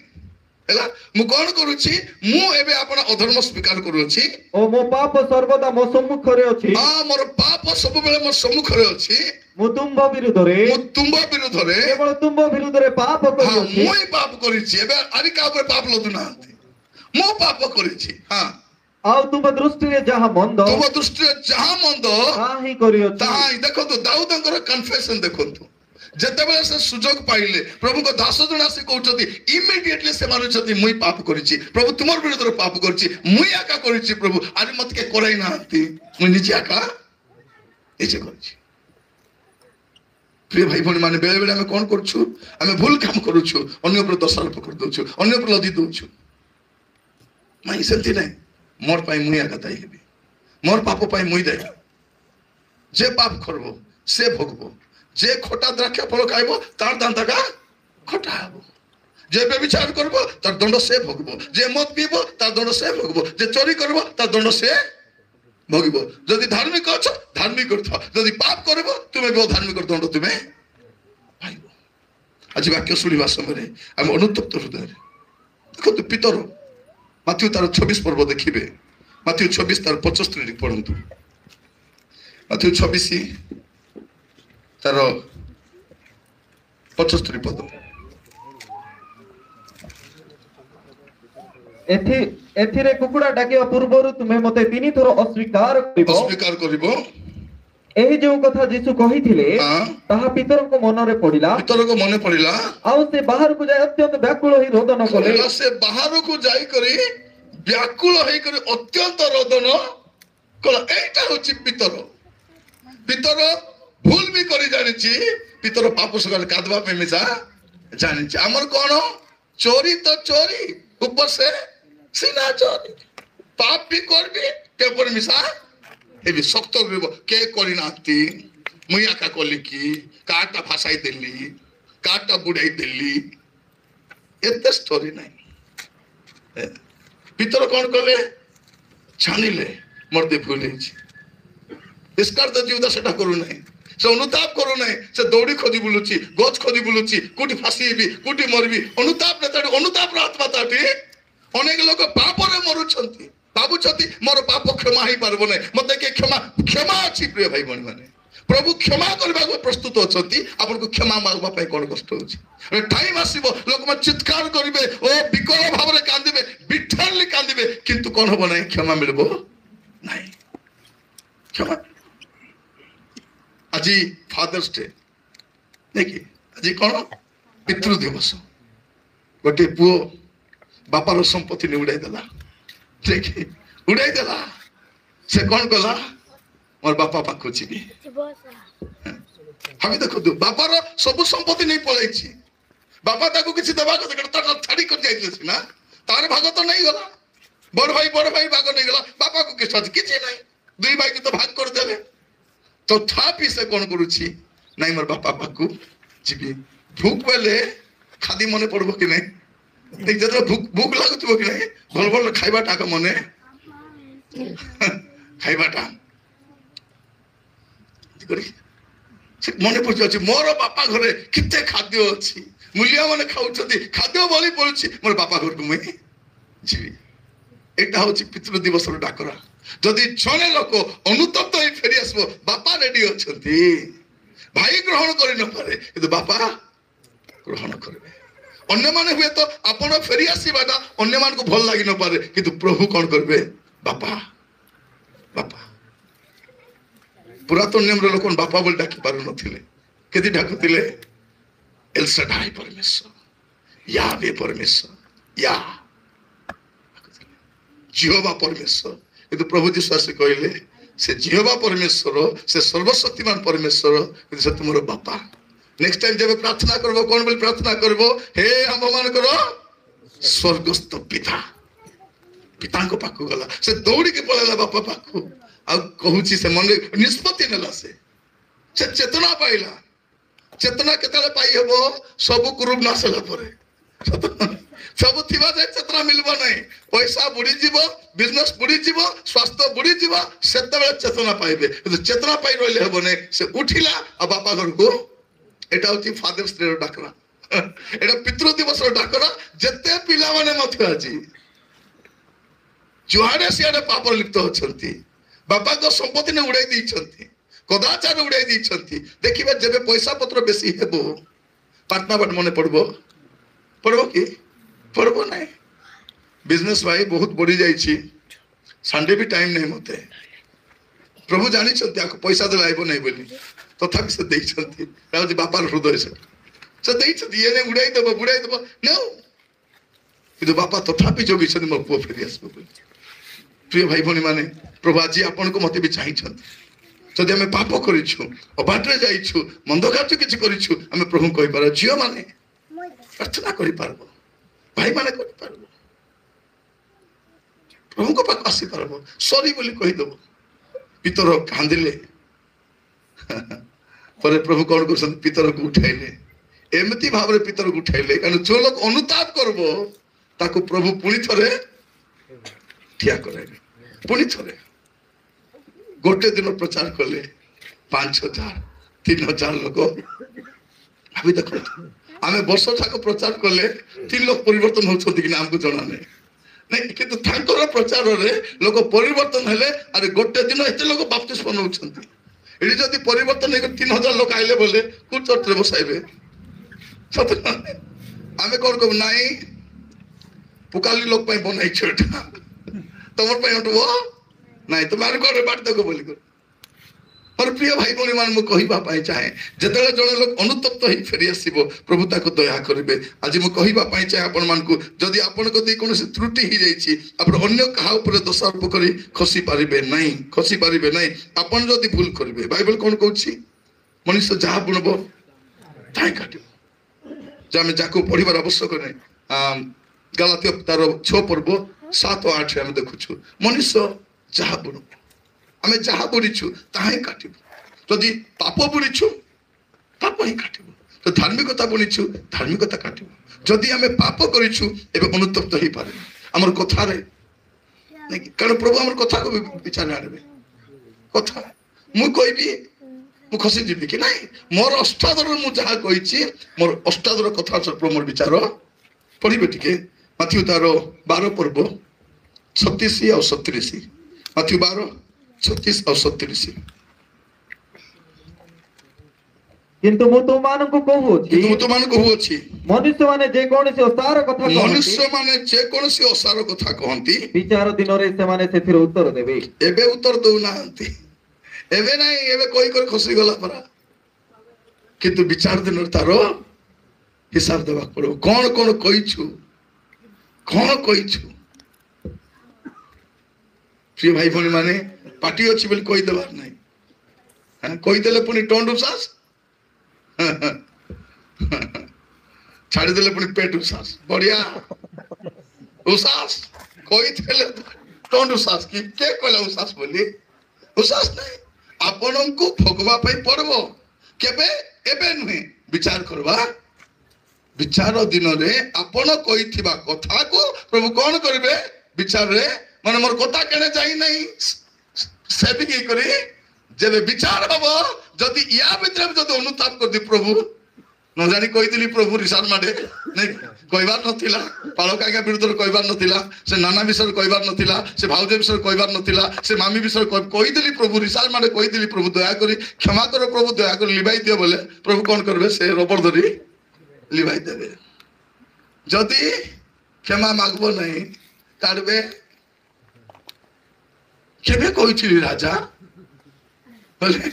ହେଲା ମୁଁ କଣ କରୁଛି ମୁଁ ଏବେ ଆପଣ ଅଧର୍ମ ସ୍ୱୀକାର କରୁଛି ଓ ମୋ ପାପ ସର୍ବଦା ମୋ ସମ୍ମୁଖରେ ଅଛି ମୋର ପାପ ସବୁବେଳେ ମୋ ସମ୍ମୁଖରେ ଅଛି ମୁଁ ତୁମ୍ଭ ବିରୁଦ୍ଧରେ କେବଳ ତୁମ୍ଭ ବିରୁଦ୍ଧରେ ପାପ କରିଛି ମୁଁ ହିଁ ପାପ କରିଛି ଏବେ ଆରି କାହା ଉପରେ ପାପ ଲଦୁ ନାହାନ୍ତି ମୁଁ ପାପ କରିଛି ଆଉ ତୁମ ଦୃଷ୍ଟିରେ ଯାହା ମନ୍ଦ ତାହା ହିଁ କରିଅଛି ତାହା ହିଁ ଦେଖନ୍ତୁ ଦାଉଦଙ୍କର କନଫେସନ ଦେଖନ୍ତୁ ଯେତେବେଳେ ସେ ସୁଯୋଗ ପାଇଲେ ପ୍ରଭୁଙ୍କ ଦାସ ଜଣ ଆସି କହୁଛନ୍ତି ଇମିଡିଏଟଲି ସେ ମାନୁଛନ୍ତି ମୁଇଁ ପାପ କରିଛି ପ୍ରଭୁ ତୁମର ବିରୁଦ୍ଧରେ ପାପ କରିଛି ମୁଇଁ ଏକା କରିଛି ପ୍ରଭୁ ଆଜି ମତେ କେ କରାଇ ନାହାନ୍ତି ମୁଁ ନିଜେ ଏକା ନିଜେ କରିଛି ପ୍ରିୟ ଭାଇ ଭଉଣୀ ମାନେ ବେଳେ ବେଳେ ଆମେ କଣ କରୁଛୁ ଆମେ ଭୁଲ କାମ କରୁଛୁ ଅନ୍ୟ ଉପରେ ଦୋଷାରୋପ କରିଦଉଛୁ ଅନ୍ୟ ଉପରେ ଲଦି ଦଉଛୁ ନାଇଁ ସେମିତି ନାହିଁ ମୋର ପାଇଁ ମୁଇଁ ଏକା ଦାୟୀ ହେବି ମୋର ପାପ ପାଇଁ ମୁଇଁ ଦାୟୀ ଯେ ପାପ କରିବ ସେ ଭୋଗବ যে খোটা দ্রাক্ষা ফল খাইব তার দান্তাটা খোটা হব যে ব্যভিচার করব তার দণ্ড সে ভোগব যে মদ পিব তার দণ্ড সে ভোগব যে চোরি করব তার দণ্ড সে ভোগিব যদি ধার্মিক অছ ধার্মিক করথ যদি পাপ করব তুমি অধার্মিক দণ্ড তুমি পাইব আজ বাক্য শুনিবা সময় আমি অনুতপ্ত হৃদয়ে দেখন্তু পিতর মাথিউ তার 26 পর্ব দেখিবে মাথিউ 26 তার 75 পড়ন্তু মাথিউ 26 তার 75 পদ এথিরে কুকুড়া ডাকিবা পূର୍ବରୁ ତୁମେ ମତେ 3 ଥର ଅସ୍ୱୀକାର କରିବ ଏହି ଯେଉଁ କଥା ଯୀଶୁ କହିଥିଲେ ତାହା ପିତରଙ୍କ ମନରେ ପଡ଼ିଲା ଆଉ ସେ ବାହାରକୁ ଯାଇ ଅତ୍ୟନ୍ତ ବ୍ୟାକୁଳ ହୋଇ ରୋଦନ କଲେ ସେ ବାହାରକୁ ଯାଇ କରି ବ୍ୟାକୁଳ ହୋଇ କରି ଅତ୍ୟନ୍ତ ରୋଦନ କଲା ଏଇଟା ହେଉଛି ପିତର ভুল भी করে জানিছি পিতর পাপ সকালে কাঁদবা पे মিশা জানিছি আমার কোন চোরি তো চোরি ऊपर से सीना चोरी पाप भी করবি কেপর মিশা এবি শক্ত হইব কে করি নাতি মুই একা কলি কি কাটা ভাষাই দেলি কাটা বুড়াই দেলি এতে স্টোরি নাই পিতর কোন কলে ছানিলে মরতে ভুলেছি ইসকার তো জীবদা সেটা করু নাই से अनुताप करू नहीं से दौड़ी खोजी बुलुची गच खोजी बुलुची कोठी फासीबी कोठी मरबी अनुताप नेताडी अनुताप आत्मा ताटी अनेक लोक पाप रे मरुछंती भाबुछंती मोर पाप क्षमा ही पारबो नहीं मते के क्षमा अछि प्रिय भाई बहन माने प्रभु क्षमा करबा को प्रस्तुत अछंती आपन को क्षमा मागबा पय कोन कष्ट होछि टाइम आसीबो लोक म चित्कार करिवे ओ विकल भाव रे कांदिबे बिठरली कांदिबे किंतु कोन होबो नहीं क्षमा मिलबो नहीं क्षमा আজি ফাদার্স ডে নাকি আজি কোন পিতৃ দিবস গোটে পুଅ বাপার সম্পত্তি উড়াই দেলা দেখি উড়াই দেলা সে কোন কলা মোর বাপা পাখু চিবি আমি দেখো বাপার সবু সম্পত্তি নেই পলাইছি বাপা তাকে কিছু দেবা কথা তার ছাড়ি করে যাইতেছি না তার ভাগ তো নেই গলা বড় ভাই ভাগ নেই গলা বাপা কো কিছু আছে কিছু নাই দুই ভাই তো ভাগ করে দেবে तथापि से कौन करुची नहीं मोर बापा पाकू जीवी भूख बेले खादी मने पड़बो कि नहीं देख जत भूख लागुथबो कि नहीं भल भल खाइबाटा का मने खाइबाटा करी मने पड़छ अछि मोर बापा घरे किते खाद्य अछि मूल्य माने खाउछथि खाद्य बलि पड़ुछि मोर बापा घर को मैं जीवी एटा होछि पितृ दिवस रो डाकरा যদি জনে লোক অনুতপ্ত হয়ে ফেরি আসবো বাপা রেডি অছন্তি ভাই গ্রহণ করে ন পারে কিন্তু বাপা গ্রহণ করবে অন্য মানে হুয়ে তো আপন ফেরি আসিবাটা অন্য মানকু ভাল লাগি ন পারে কিন্তু প্রভু কোন করবে বাপা বাপা পুরাতন নিয়মর লোক বাপা বলে ডাকি পারু নথিলে কেদি ডাকুতিলে এলসাডাই পরমেশ্বর ইয়াবে পরমেশ্বর ইয়া জিহোবা পরমেশ্বর কিন্তু প্রভু যীশু আসি কহিলে से जिहोवा परमेश्वर से सर्वशक्तिमान परमेश्वर से तुम बापा नेक्स्ट टाइम जब प्रार्थना करबो कौन बोली प्रार्थना करबो हे हम मान करो स्वर्गस्थ पिता पिता को पाखु गला से दौड़ी के पळेला बापा पाखु आ कहूची से मन निष्पत्ति नेला से चेतना पाइला चेतना केतले पाई हेबो सब कुरूप नासला परे सब थिबा जाय चेतना मिलबो नहीं पैसा बुड़ी जीवो बिजनेस बुड़ी जीवो स्वास्थ्य बुड़ी जीवो सेते बेले चेतना पाइबे चेतना पाई रहले हेबो नहीं से उठिला आ बापा घर को एटा होची फादर्स डे डाकरा एटा पितृ दिवस डाकरा जते पिला माने मत अछि जुहाड़े सियाड़े पाप लिप्त अछंती बापा को संपत्ति ने उड़ाई दी कदाचार उड़ाई दी देखिबा जेबे पैसा पत्र बेसी हेबो पाटना बाट मने पड़बो कि पड़बो नहीं बिजनेस भाई बहुत बढ़ी जाइछि संडे भी टाइम नहीं मते प्रभु जानी छथि आको पैसा दे लाइबो नहीं बोली तथापि से देई छथि राउजी बापार हृदय से देई छथि ये ने उड़ाई देबो नो किदो बापा तथापि जोगी छथि मोर पुओ फेरि आसबो बोली प्रिय भाई भनी माने प्रभु आज आपण को मते भी चाहि छथि जदि हमें पाप करिछु अबाटरे जाइछु मंद कार्य किछि करिछु हमें प्रभु कहि पार जियो माने प्रार्थना करि पारबो भाई माने करि पारबो प्रभु को पाक आसी पारबो सॉरी बोली कहि देबो पितर कांदिले पर प्रभु कौन कर पितर को उठाइले एमती भाव पितर को उठाइले कारण जो लोग अनुताप करबो ताको प्रभु पुणी थरे ठिया कराइले पुणी थरे गोटे दिन प्रचार कले 5,000 3,000 लोग अभी देखो आमे वर्ष जाक प्रचार कले 3 लोग परिवर्तन होछथि कि हमको जणा नहीं किंतु थांकर प्रचार रे लोग परिवर्तन हेले अरे गोटे दिन एते लोग बाप्तिस्म नउछथि एडी जदी परिवर्तन हे 3,000 लोग आइले बोले कुछ चर्च रे बसाइबे सत आमे कोन को नाही पुकाली लोग पई बनाई छटा तमर पई हटबो नहीं तुम्हारे को बाट देखो बोली कर पर प्रिय भाई भनी मान मु कहिबा पाई चाहे जतले जण लोग अनुतप्त ही फेरि आसीबो प्रभु ताको दया करिवे आज मु कहिबा पाई चाहे आपण मान को जदी आपण को दी कोनोसी त्रुटि ही जाईछि आपण अन्य कहा ऊपर दोषारोप करी खसी पारिबे नहीं आपण जदी भूल करिवे बाइबल कोन कहछि मनुष्य जहा बुनबो ताई काटिबो जामे जाको पढिबार आवश्यक नै गलातिया तार 6 पर्व 7 और 8 हम देखुछु मनुष्य जहा बुनबो आमे जहा बुनिछु ताही काटिबो जदि पाप बुनिछु पाप ही काटिबो तो धार्मिकता बुनिछु धार्मिकता काटिबो जदि आमे पाप करिछु एबे अनुतप्त ही पारे हमर कथा रे नहीं कारण प्रभु हमर कथा को विचार आनबे कथा मु कहबी मु खसी जीबी कि नहीं मोर अष्टादर मु जहा कहिछि मोर अष्टादर कथा प्रभु मोर विचार पढिबे टिके माथ्यू तार 12 पर्व 36 और 37 माथ्यू 12 36 और 37 किंतु मु तो मान को कहूछि मनुष्य माने जे कोनसी असार कथा कहंती विचार दिन रे से माने सेथिर उत्तर देबे एबे उत्तर दउ नांती एबे नाही एबे कोई कर खसी गला परा किंतु विचार दिन तारो हिसाब देबा पड़ो कोन कहिछु प्रिय भाई भनी माने पार्टी अच्छी बोली कही देवार नहीं हां कही देले पुनी टोंड उसास छाड़ी देले पुनी पेट उसास बढ़िया उसास कही देले टोंड उसास की के कहला उसास बोली उसास नहीं आपन को भोगवा पई पड़बो केबे एबे नुहे विचार करबा विचार दिन रे आपन कहिथिबा कथा को प्रभु कोन करबे विचार रे माने मोर कथा केने जाई नहीं सेविंग करी जेबे विचार हबो जदी या भीतर जदी अनुताप कर दी प्रभु न जानी कहि दिली प्रभु रिसाल माडे नहीं कहबार नथिला पाळका का विरुद्ध कहबार नथिला से नाना विषय कहबार नथिला से भाउजे विषय कहबार नथिला से मामी विषय कहि दिली प्रभु रिसाल माडे कहि दिली प्रभु दया करी क्षमा करो प्रभु दया कर लिबाई दियो बोले प्रभु कोन करबे से रबर धरी लिबाई देबे जदी क्षमा मागबो नहीं तारबे केबे कहिछि राजा बोले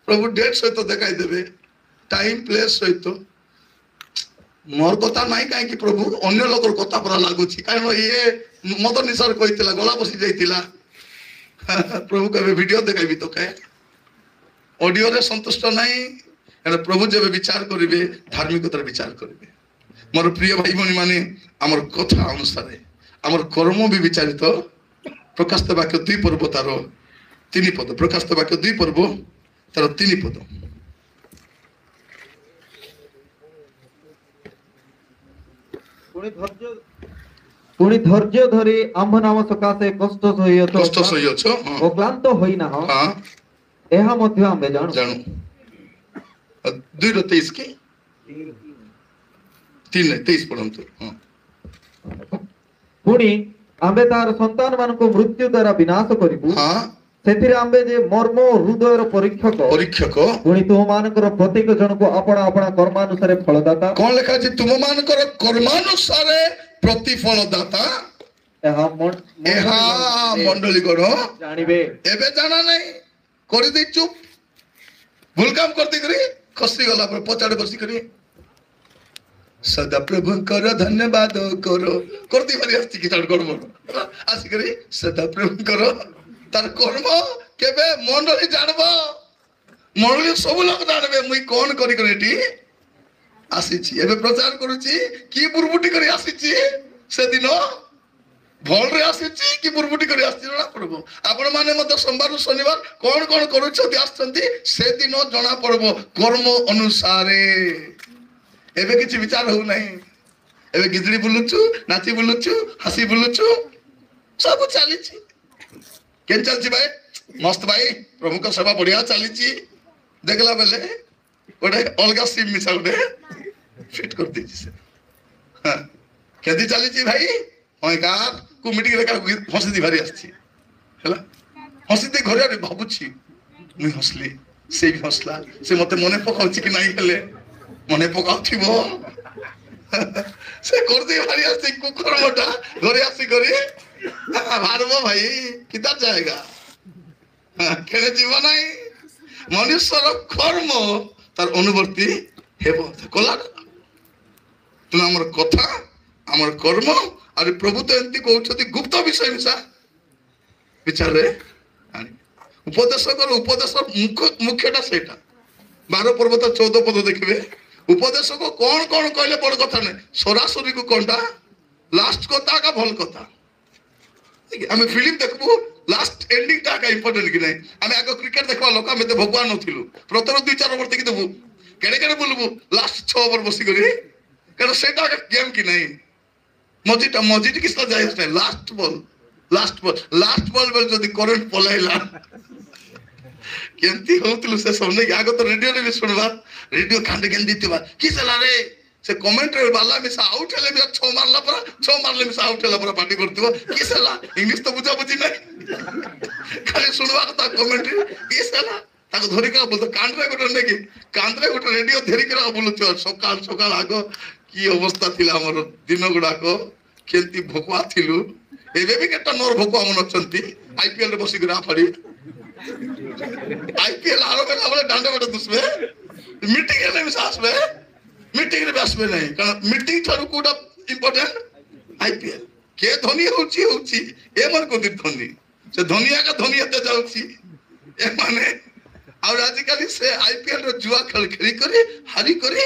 प्रभु डेट सहित देखाई देबे टाइम प्लेस सहित मोर कथा नहीं कहीं प्रभु अन्य लोकर कथा परा लागुछि कारण ये मद निसार कहितला गला बसी जाइतिला प्रभु कबे वीडियो देखाइबी तो कहे ऑडियो रे संतुष्ट नहीं एने प्रभु जेबे विचार करिवे धार्मिकतार विचार करिवे मोर प्रिय भाई भनी माने हमर कथा अनुसार हमर कर्म भी विचारित प्रकाशित वाक्य 2 पर्व तार 3 पद प्रकाशित वाक्य 2 पर्व तार 3 पद पुणी धैर्य धरी आम्भ नाम सकाशे कष्ट सहियछ अक्लांत होई ना हां एहा मध्य आम्भे जानु 2:23 की 3:23 ପଢନ୍ତୁ। ପୁଣି ଆମ୍ଭେ ତାହାର ସନ୍ତାନ ମାନଙ୍କୁ ମୃତ୍ୟୁ ଦ୍ୱାରା ବିନାଶ କରିବୁ। ସେଥିରେ ଆମ୍ଭେ ଯେ ମର୍ମ ହୃଦୟର ପରୀକ୍ଷକ ପୁଣି ତୁମମାନଙ୍କର ପ୍ରତ୍ୟେକ ଜଣକୁ ଆପଣା ଆପଣା କର୍ମାନୁସାରେ ଫଳଦାତା। କଣ ଲେଖା ଅଛି? ତୁମମାନଙ୍କର କର୍ମାନୁସାରେ ପ୍ରତିଫଳ ଦାତା ଏହା ମଣ୍ଡଳୀଗଣ ଜାଣିବେ। ଏବେ ଜାଣା ନାହିଁ, କରିଦେଇ ଚୁପ୍, ଭୁଲ କାମ କରିଦେଇକରି ଖସି ଗଲା ପରେ ପଚାରେ ବସିକରି ସଦାପ୍ରଭୁଙ୍କର ଧନ୍ୟବାଦ କର କରିଦେଇ ପାରି ଆସିଛି କି ତାର କର୍ମ ଆସିକରି ସଦାପ୍ରଭୁଙ୍କର ତାର କର୍ମ କେବେ ମଣ୍ଡଳୀ ଜାଣବ, ମଣ୍ଡଳୀ ସବୁ ଲୋକ ଜାଣବେ ମୁଇଁ କଣ କରି ଏଠି ଆସିଛି, ଏବେ ପ୍ରଚାର କରୁଛି କି ବୁରବୁଟି କରି ଆସିଛି, ସେଦିନ ଭଲରେ ଆସିଛି କି ବୁରବୁଟି କରି ଆସିଛି ଜଣା ପଡିବ। ଆପଣ ମାନେ ମଧ୍ୟ ସୋମବାରରୁ ଶନିବାର କଣ କଣ କରୁଛନ୍ତି ଆସିଛନ୍ତି ସେଦିନ ଜଣା ପଡିବ କର୍ମ ଅନୁସାରେ। ଏବେ କିଛି ବିଚାର ହଉନାହିଁ, ଏବେ ଗିଜଳି ବୁଲୁଛୁ, ନାଚି ବୁଲୁଛୁ, ହସି ବୁଲୁଛୁ, ସବୁ ଚାଲିଛି। କେମିତି ଚାଲିଛି ଭାଇ? ମସ୍ତ ଭାଇ, ପ୍ରଭୁଙ୍କ ସେବା ବଢିଆ ଚାଲିଛି। ଦେଖିଲା ବେଲେ ଗୋଟେ ଅଲଗା ସିମ୍ ମିଶା ଗୋଟେ ଫିଟ୍ କରିଦେଇଛି ସେ। କେମିତି ଚାଲିଛି ଭାଇ? କୁ ମିଟିଂ ରେ ହସି ଦେଇ ଭାରି ଆସିଛି ହେଲା, ହସି ଦେଇ ଘରେ ଭାବୁଛି ମୁଇଁ ହସଲି, ସେ ବି ହସଲା, ସେ ମତେ ମନେ ପକାଉଛି କି ନାଇଁ, ହେଲେ ମନେ ପକାଉଥିବ ସେ କରିଦେଇ ଭାରି ଆସିଛି କୁକର୍ମଟା ଘରେ ଆସିକରି ଭାରବ ଭାଇ କିତା ଯାଏଗା କେଣେ ଯିବ ନାହିଁ। ମନୁଷ୍ୟର କର୍ମ ତାର ଅନୁବର୍ତ୍ତୀ ହେବ କଲା। ତେଣୁ ଆମର କଥା, ଆମର କର୍ମ, ଆରେ ପ୍ରଭୁ ତ ଏମିତି କହୁଛନ୍ତି ଗୁପ୍ତ ବିଷୟ ମିଶା ବିଚାରରେ ଆଣିବେ। ଉପଦେଶକର ଉପଦେଶ ମୁଖ୍ୟଟା ସେଇଟା। 12 ପର୍ବତ 14 ପଦ ଦେଖିବେ। ଉପଦେଶକ କଣ କଣ କହିଲେ ବଡ କଥା ନାହିଁ, ସରାସରିକୁ କଣଟା ଲାଷ୍ଟ କଥା ଏକା ଭଲ କଥା। ଆମେ ଫିଲ୍ମ ଦେଖବୁ ଲାଷ୍ଟ ଏଣ୍ଡିଂଟା ଏକା ଇମ୍ପୋର୍ଟାଣ୍ଟ କି ନାହିଁ। ଆମେ ଆଗ କ୍ରିକେଟ ଦେଖିବା ଲୋକ, ଆମେ ତ ଭଗବାନ ନଥିଲୁ, ପ୍ରଥମ 2-4 ଓଭର ଦେଖି ଦେବୁ, କେଡେ କେଡେ ବୁଲବୁ, ଲାଷ୍ଟ 6 ଓଭର ବସିକରି, କାରଣ ସେଇଟା ଏକା ଗେମ୍ କି ନାହିଁ। ମଝିଟି କିଛି ଯାଇ ନାହିଁ, ଲାଷ୍ଟ ବଲ୍ ବେଳ ଯଦି କରେଣ୍ଟ ପଳାଇଲା କେମିତି ହଉଥିଲୁ ସେ ସବୁ ନେଇକି। ଆଗ ତ ରେଡିଓରେ ବି ଶୁଣିବା, ରେଡିଓ ଖାଣ୍ଡେ କେମିତି ଥିବା କି ହେଲା ରେ, ସେ କମେଣ୍ଟରେ ବାଲା ମିଶା ଆଉଟ୍ ହେଲେ ବି 6 ମାରିଲା ପରା, 6 ମାରିଲେ ମିଶା ଆଉଟ୍ ହେଲା ପରା ପାର୍ଟି କରୁଥିବ, କି ହେଲା ଇଂଲିଶ ତ ବୁଝାବୁଝି ନାହିଁ, ଖାଲି ଶୁଣିବା କଥା କମେଣ୍ଟରେ କି ହେଲା ତାକୁ ଧରିକି ବୁଲୁଥିବ। କାନ୍ଧରେ ଗୋଟେ ନେଇକି, କାନ୍ଧରେ ଗୋଟେ ରେଡିଓ ଧରିକି ବୁଲୁଥିବ। ସକାଳ ଆଗ କି ଅବସ୍ଥା ଥିଲା ଆମର ଦିନ ଗୁଡାକ, କେମିତି ଭକୁଆ ଥିଲୁ। ଏବେ ବି କେତେ ମୋର ଭକୁଆ ମନ ଅଛନ୍ତି IPL ରେ ବସିକି ରାଫାଡି, IPL ଆରମ୍ଭ ହେଲା ବେଳେ ଦାଣ୍ଡ ବାଟ ଦୁସବେ, ମିଟିଂ ହେଲେ ବି ଆସିବେ, ମିଟିଂରେ ବି ଆସିବେ ନାହିଁ, କାରଣ ମିଟିଂ ଠାରୁ କୋଉଟା ଇମ୍ପୋର୍ଟାଣ୍ଟ IPL। କିଏ ଧନୀ ହଉଛି ଏମାନେ କୋଉଠି ଧନୀ, ସେ ଧନୀ ଏକା ଧନୀ ଏତେ ଯାଉଛି ଏମାନେ। ଆଉ ଆଜିକାଲି ସେ IPL ର ଜୁଆ ଖେଳ ଖେଳି କରି ହାରି କରି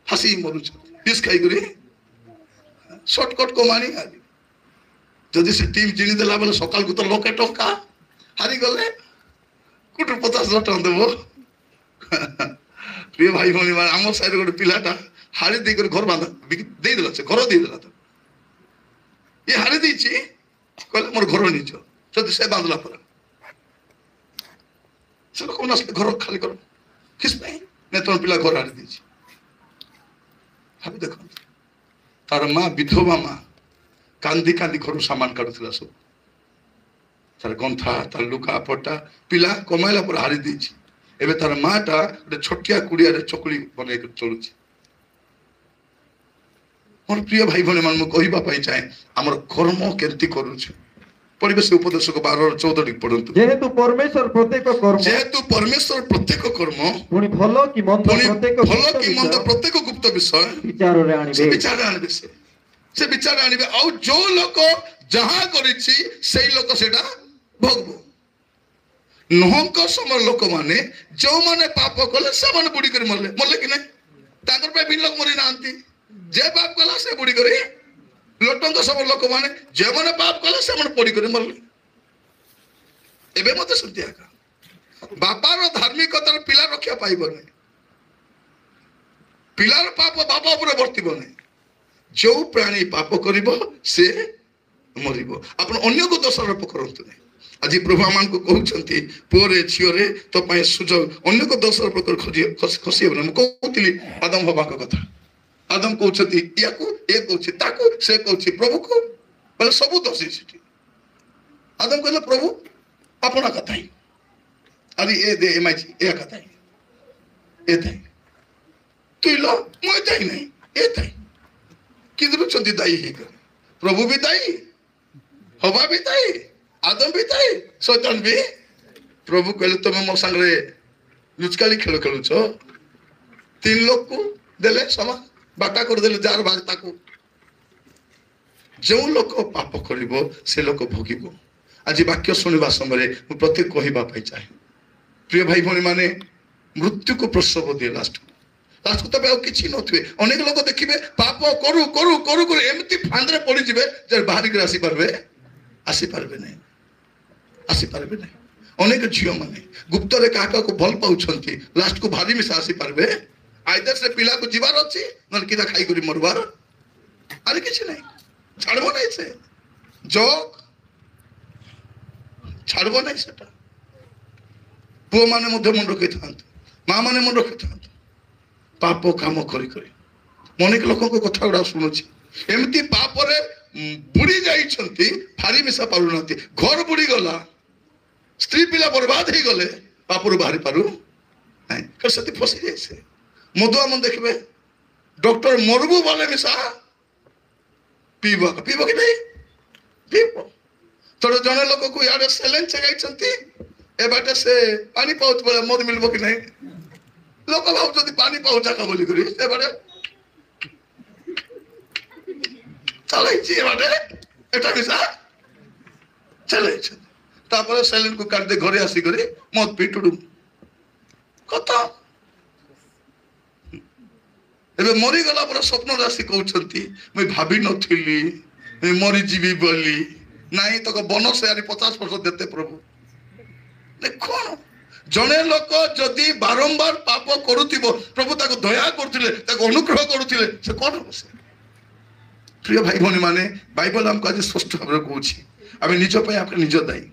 ହସି ମରୁଛନ୍ତି, ବିଷ ଖାଇକରି ସର୍ଟକଟ କମାଣି। ଯଦି ସେ ଟିମ୍ ଜିଣି ଦେଲା ବେଲେ ସକାଳକୁ ତ 1,00,000 ଟଙ୍କା, ହାରିଗଲେ କୋଟି 50,000 ଟଙ୍କା ଦେବ। ପ୍ରିୟ ଭାଇ ଭଉଣୀ ମାନେ, ଆମ ସାହିରେ ଗୋଟେ ପିଲାଟା ହାରି ଦେଇକରି ଘର ବାନ୍ଧା ଦେଇଦେଲା, ସେ ଘର ଦେଇଦେଲା। ତ ଇଏ ହାରି ଦେଇଛି, କହିଲେ ମୋର ଘର ନେଇଛ, ଯଦି ସେ ବାନ୍ଧିଲା ପରେ ସେ ଲୋକ ଆସିଲେ ଘର ଖାଲି କର, କିଛି ପାଇଁ ନା ତମ ପିଲା ଘର ହାରି ଦେଇଛି। ଭାବି ଦେଖନ୍ତୁ, ତାର ମା ବିଧବା ମା କାନ୍ଦି କାନ୍ଦି ଘରୁ ସାମାନ କାଢୁଥିଲା, ସବୁ ତାର ଗନ୍ଥା, ତାର ଲୁକା ପଟା, ପିଲା କମାଇଲା ପରେ ହାରି ଦେଇଛି। ଏବେ ତାର ମା ଟା ଗୋଟେ ଛୋଟିଆ କୁଡିଆରେ ଚକୁଳି ବନେଇକି ଚଳୁଛି। ମୋର ପ୍ରିୟ ଭାଇ ଭଉଣୀ ମାନେ, ମୁଁ କହିବା ପାଇଁ ଚାହେଁ ଆମର କର୍ମ କେମିତି କରୁଛୁ। ପରିବେଶ ଉପଦେଶକ 12:14 ପଢନ୍ତୁ। ଯେହେତୁ ପରମେଶ୍ୱର ପ୍ରତ୍ୟେକ କର୍ମ ପୁଣି ଭଲ କି ମନ୍ଦ ପ୍ରତ୍ୟେକ ଗୁପ୍ତ ବିଷୟ ବିଚାରରେ ଆଣିବେ, ସେ ବିଚାର ଆଣିବେ। ଆଉ ଯୋଉ ଲୋକ ଯାହା କରିଛି ସେଇ ଲୋକ ସେଇଟା ଭୋଗବ। ନହଙ୍କ ସମୟ ଲୋକମାନେ ଯୋଉମାନେ ପାପ କଲେ ସେମାନେ ବୁଡି କରି ମରଲେ କି ନାହିଁ, ତାଙ୍କର ପାଇଁ ବି ଲୋକ ମରି ନାହାନ୍ତି। ଯେ ପାପ କଲା ସେ ବୁଡି କରି, ଲୋଟଙ୍କ ସମୟ ଲୋକମାନେ ଯେଉଁମାନେ ପାପ କଲେ ସେମାନେ ପଡି କରି ମରଲେ। ଏବେ ମତେ ସେମିତି ଏକା ବାପାର ଧାର୍ମିକତାର ପିଲା ରକ୍ଷା ପାଇବ ନାହିଁ, ପିଲାର ପାପ ବାପା ଉପରେ ବର୍ତ୍ତିବ ନାହିଁ। ଯୋଉ ପ୍ରାଣୀ ପାପ କରିବ ସେ ମରିବ। ଆପଣ ଅନ୍ୟକୁ ଦୋଷାରୋପ କରନ୍ତୁ ନାହିଁ। ଆଜି ପ୍ରଭୁ ଆମମାନଙ୍କୁ କହୁଛନ୍ତି, ପୁଅରେ ଝିଅରେ ତୋ ପାଇଁ ସୁଯୋଗ, ଅନ୍ୟକୁ ଦୋଷାରୋପ ଖସି ହେବ ନାହିଁ। ମୁଁ କହୁଥିଲି ଆଦମ ହବାଙ୍କ କଥା, आदम कहते या कहते से कहते प्रभु को बोले सब दोषी सेठी आदम कहले प्रभु अपना कथा ही अरे ए दे एमाची ए कथा ही ए थाई तू लो मैं दाई नहीं ए थाई किधर चंदी दाई है प्रभु भी दाई हवा भी दाई आदम भी दाई शैतान भी प्रभु कहले तुम मो संगे लुचकाली खेल खेलुछ तीन लोग को देले समान बाटा कर देले जार भाग ताको जो लोक पाप करिवो से लोक भोगिबो आज वाक्य सुनिबा समय प्रत्येक कहबा पाई चाहे प्रिय भाई भणी माने मृत्यु को प्रसव दिए लास्ट लास्ट तबे आ किछि नथुए अनेक लोक देखिबे पाप करू करू करू करू एमती फांदरे पड़ी जिवे जे बाहर के आसी पारबे नहीं अनेक झियो माने गुप्त रे काका को भल पाउछंती लास्ट को भारी मिसा आसी पारबे आइदर से पिला को जीवार अछि न किदा खाई करी मरबार अरे किछि नहीं छाड़बो नहीं से जो छाड़बो नहीं सेटा पुओ माने मध्य मन रखि थांत मां माने मन रखि थांत पाप काम करी करी अनेक लोक को कथा गुडा सुनुछि एमती पाप रे बुड़ी जाइछंती भारी मिसा पारु नथि घर बुड़ी गला स्त्री पिला बर्बाद ही गले पापरु बाहरी पारु नहीं कर सती फसी जाय से मधुआ मन देखबे डॉक्टर मरबू वाले मिसा पीबो कि नहीं पीबो थोड़ा जने लोक को याडे सेलेन चगाइछंती ए बाटे से पानी पाउत बोले मद मिलबो कि नहीं लोक भाव जदी पानी पाउचा का बोली करी ए बाटे चलै छी ए बाटे एटा मिसा चलै छी तापर सेलेन को काट दे घरे आसी करे मत पिटुडू कथा एबे मरी गला पर स्वप्न राशि कहउछंती मैं भाबी नथिली मैं मरी जीवी बोली नाही तो बन से यानी 50% देते प्रभु देखो जने लोक जदि बारंबार पाप करूथिबो प्रभु ताको दया करथिले ताको अनुग्रह करथिले से कोन होसे प्रिय भाई भनी माने बाइबल हमको आज स्पष्ट भाव कहउछि आबे निज पय आपके निज दाई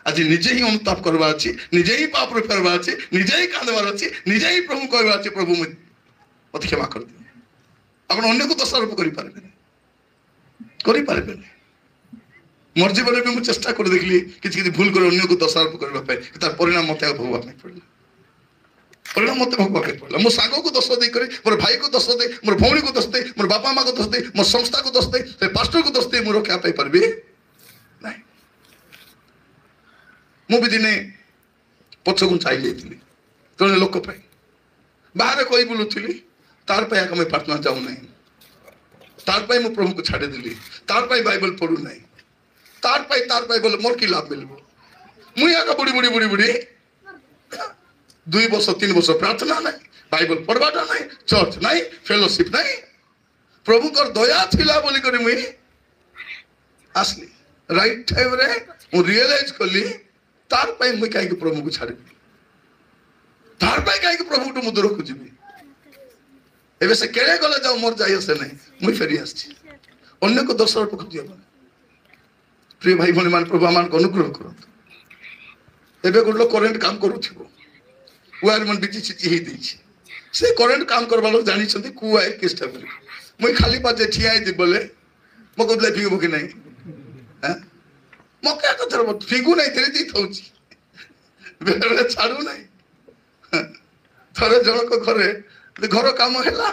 आज निजे ही अनुताप करबा अछि निजे ही पाप रे करबा अछि निजे ही कांदबार अछि निजे ही प्रभु कहबा अछि प्रभु मत क्षमा कर दियो आपण अन्य को दोषारोप करि पारबे मोर जीवन में चेष्टा कर देखली किछि किछि भूल कर अन्य को दोषारोप करबा पे तार परिणाम मते भोगवा नहीं पड़ला परिणाम मते भोगवा के पड़ला मो सागो को दोष दे करी मोर भाई को दोष दे मोर भौणी को दोष दे मोर बापा मां को दोष दे मोर संस्था को दोष दे से पास्टर को दोष दे मोर क्या पाई परबी नहीं मु भी दिने पछकु चाहि लेथिली तने लोक पाई बाहर कोई बुलुथिली तार पाई आके मैं प्रार्थना जाऊ नहीं तार पाई मु प्रभु को छाड़े दिली तार पाई बाइबल पढु नहीं तार पाई बोले मोर की लाभ मिलबो मु आका बुड़ी बुड़ी बुड़ी बुड़ी 2 वर्ष 3 वर्ष प्रार्थना नहीं बाइबल पढ़बाटा नहीं चर्च नहीं फेलोशिप नहीं प्रभु कर दया थिला बोली करी मुई असली राइट टाइम रे मु रियलाइज करली तार पाई मुई काई के प्रभु को छाड़ी तार पाई काई के प्रभु तो मुदर को जीबी एबे से केड़े गले जाओ मोर जाय से नहीं मुई फेरी आछि अन्य को दोषर पक दियो प्रिय भाई भनी मान प्रभु मान को अनुग्रह करत एबे गुडलो करंट काम करूथिबो वायर मन बिची चिची ही दैछि से करंट काम करबा लोग जानि छथि कु आइ केस्टा बोली मुई खाली पाजे ठियाई दि बोले मको दले फिगबो कि नहीं हैं मके तो धरबो फिगु नहीं तेरे दी थौछि बेले छाडू नहीं थरे जण को घरे घर काम हैला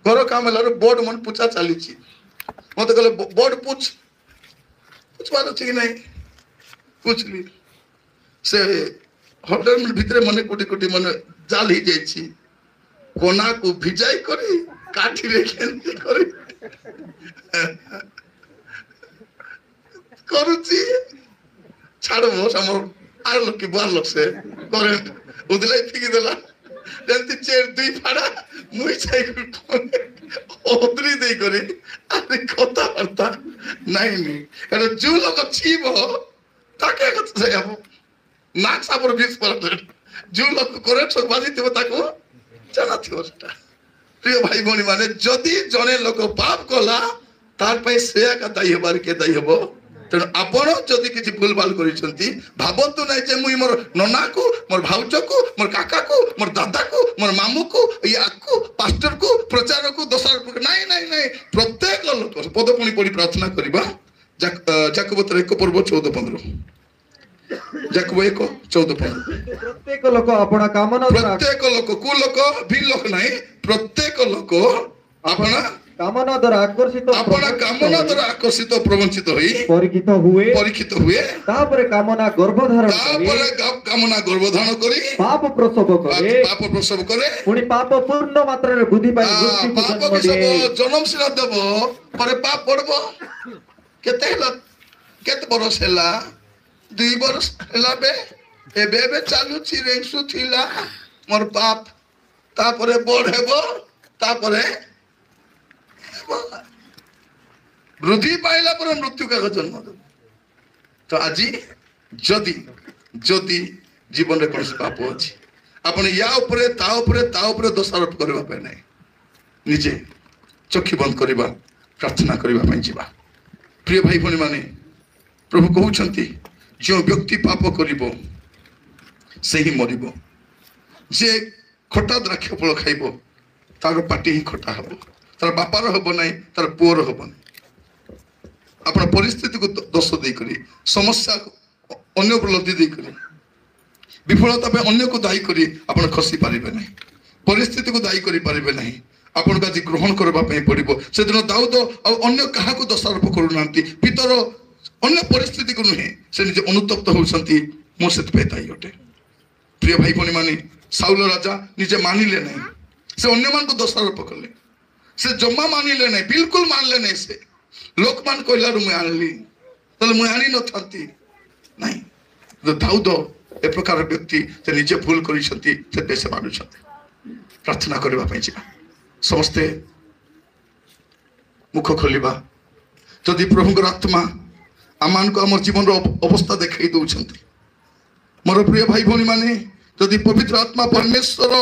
रे बोर्ड मन पूछा चली छी मते कहले बोर्ड पूछ बात ठीक नहीं पूछली से होटल में भीतर मने कोटी कोटी मने जाल ही जाई छी कोना को भिजाई करी काठी रे खेंती करी करूची छाड़बो हमर आर लोग की बार लोग से करंट उदलाई फिकी देला जंती चेर दुई फाड़ा मुई साइकिल ओदरी दे करे अरे कथा वार्ता नहीं अरे जो लोग छीबो ताके कत से हम नाक सापर 20% जो लोग करे सब बाजी थिबो ताको जाना थिबो सेटा प्रिय भाई भणी माने जदी जने लोक पाप कला तार पई से का दाई हबार के दाई हबो ତେଣୁ ଆପଣ ଯଦି କିଛି ଭୁଲ ଭାଲ କରିଛନ୍ତି ଭାବନ୍ତୁ ନାହିଁ ଯେ ମୁଇଁ ମୋର ନନାକୁ ମୋର ଭାଉଜକୁ ମୋର କାକାକୁ ମୋର ଦାଦାକୁ ମୋର ମାମୁକୁ ୟାକୁ ପାଷ୍ଟରକୁ ପ୍ରଚାରକୁ ଦୋଷାରୋପ ନାଇଁ ନାଇଁ ନାଇଁ ପ୍ରତ୍ୟେକ ଲୋକ ପଦ ପୁଣି ପଢି ପ୍ରାର୍ଥନା କରିବା ଯାକୋବ 1:14-15 ଯାକୋବ 1:14-15 ପ୍ରତ୍ୟେକ ଲୋକ ଆପଣ କାମନା ପ୍ରତ୍ୟେକ ଲୋକ କୋଉ ଲୋକ ଭି ଲୋକ ନାହିଁ ପ୍ରତ୍ୟେକ ଲୋକ ଆପଣ କାମନା ଦ୍ୱାରା ଆକର୍ଷିତ ପ୍ରବଞ୍ଚିତ ହୋଇ ପରୀକ୍ଷିତ ହୁଏ ତାପରେ କାମନା ଗର୍ଭଧାରଣ କରି ପାପ ପ୍ରସବ କରେ ପୁଣି ପାପ ପୂର୍ଣ୍ଣ ମାତ୍ରାରେ ବୃଦ୍ଧି ପାଇ ଜନ୍ମଶୀଳ ଦେବ ପରେ ପାପ ପଡବ କେତେ ବର୍ଷ ହେଲା 2 ବର୍ଷ ହେଲା ଏବେ ଚାଲୁଛି ରେଂସୁ ଥିଲା ମୋର ପାପ ତାପରେ ବଢ ହେବ ତାପରେ ବୃଦ୍ଧି ପାଇଲା ପରେ ମୃତ୍ୟୁ କାହାକୁ ଜନ୍ମ ଦେବ ତ ଆଜି ଯଦି ଜୀବନରେ କୌଣସି ପାପ ଅଛି ଆପଣ ୟା ଉପରେ ତା ଉପରେ ଦୋଷାରୋପ କରିବା ପାଇଁ ନାହିଁ ନିଜେ ଚକ୍ଷୁ ବନ୍ଦ କରିବା ପ୍ରାର୍ଥନା କରିବା ପାଇଁ ଯିବା ପ୍ରିୟ ଭାଇ ଭଉଣୀ ମାନେ ପ୍ରଭୁ କହୁଛନ୍ତି ଯେଉଁ ବ୍ୟକ୍ତି ପାପ କରିବ ସେ ହିଁ ମରିବ ଯେ ଖଟା ଦ୍ରାକ୍ଷ ଫଳ ଖାଇବ ତାର ପାଟି ହିଁ ଖଟା ହବ ତାର ବାପାର ହବ ନାହିଁ ତାର ପୁଅର ହବ ନାହିଁ ଆପଣ ପରିସ୍ଥିତିକୁ ଦୋଷ ଦେଇକରି ସମସ୍ୟାକୁ ଅନ୍ୟ ଉପରେ ଲଦି ଦେଇକରି ବିଫଳତା ପାଇଁ ଅନ୍ୟକୁ ଦାୟୀ କରି ଆପଣ ଖସି ପାରିବେ ନାହିଁ ପରିସ୍ଥିତିକୁ ଦାୟୀ କରିପାରିବେ ନାହିଁ ଆପଣଙ୍କୁ ଆଜି ଗ୍ରହଣ କରିବା ପାଇଁ ପଡିବ ସେଦିନ ଦାଉଦ ଆଉ ଅନ୍ୟ କାହାକୁ ଦୋଷାରୋପ କରୁନାହାନ୍ତି ପିତର ଅନ୍ୟ ପରିସ୍ଥିତିକୁ ନୁହେଁ ସେ ନିଜେ ଅନୁତପ୍ତ ହେଉଛନ୍ତି ମୁଁ ସେଥିପାଇଁ ଦାୟୀ ଅଟେ ପ୍ରିୟ ଭାଇ ଭଉଣୀ ମାନେ ସାଉଲ ରାଜା ନିଜେ ମାନିଲେ ନାହିଁ ସେ ଅନ୍ୟମାନଙ୍କୁ ଦୋଷାରୋପ କଲେ ସେ ଜମା ମାନିଲେ ନାହିଁ ବିଲକୁଲ ମାନିଲେ ନାହିଁ ସେ ଲୋକମାନେ କହିଲାରୁ ମୁଁ ଆଣିଲି ତାହେଲେ ମୁଁ ଆଣି ନଥାନ୍ତି ନାଇଁ ଦାଉଦ ଏ ପ୍ରକାର ବ୍ୟକ୍ତି ସେ ନିଜେ ଭୁଲ କରିଛନ୍ତି ସେଥିପାଇଁ ସେ ମାନୁଛନ୍ତି ପ୍ରାର୍ଥନା କରିବା ପାଇଁ ଯିବା ସମସ୍ତେ ମୁଖ ଖୋଲିବା ଯଦି ପ୍ରଭୁଙ୍କର ଆତ୍ମା ଆମମାନଙ୍କୁ ଆମ ଜୀବନର ଅବସ୍ଥା ଦେଖାଇ ଦଉଛନ୍ତି ମୋର ପ୍ରିୟ ଭାଇ ଭଉଣୀ ମାନେ ଯଦି ପବିତ୍ର ଆତ୍ମା ପରମେଶ୍ୱର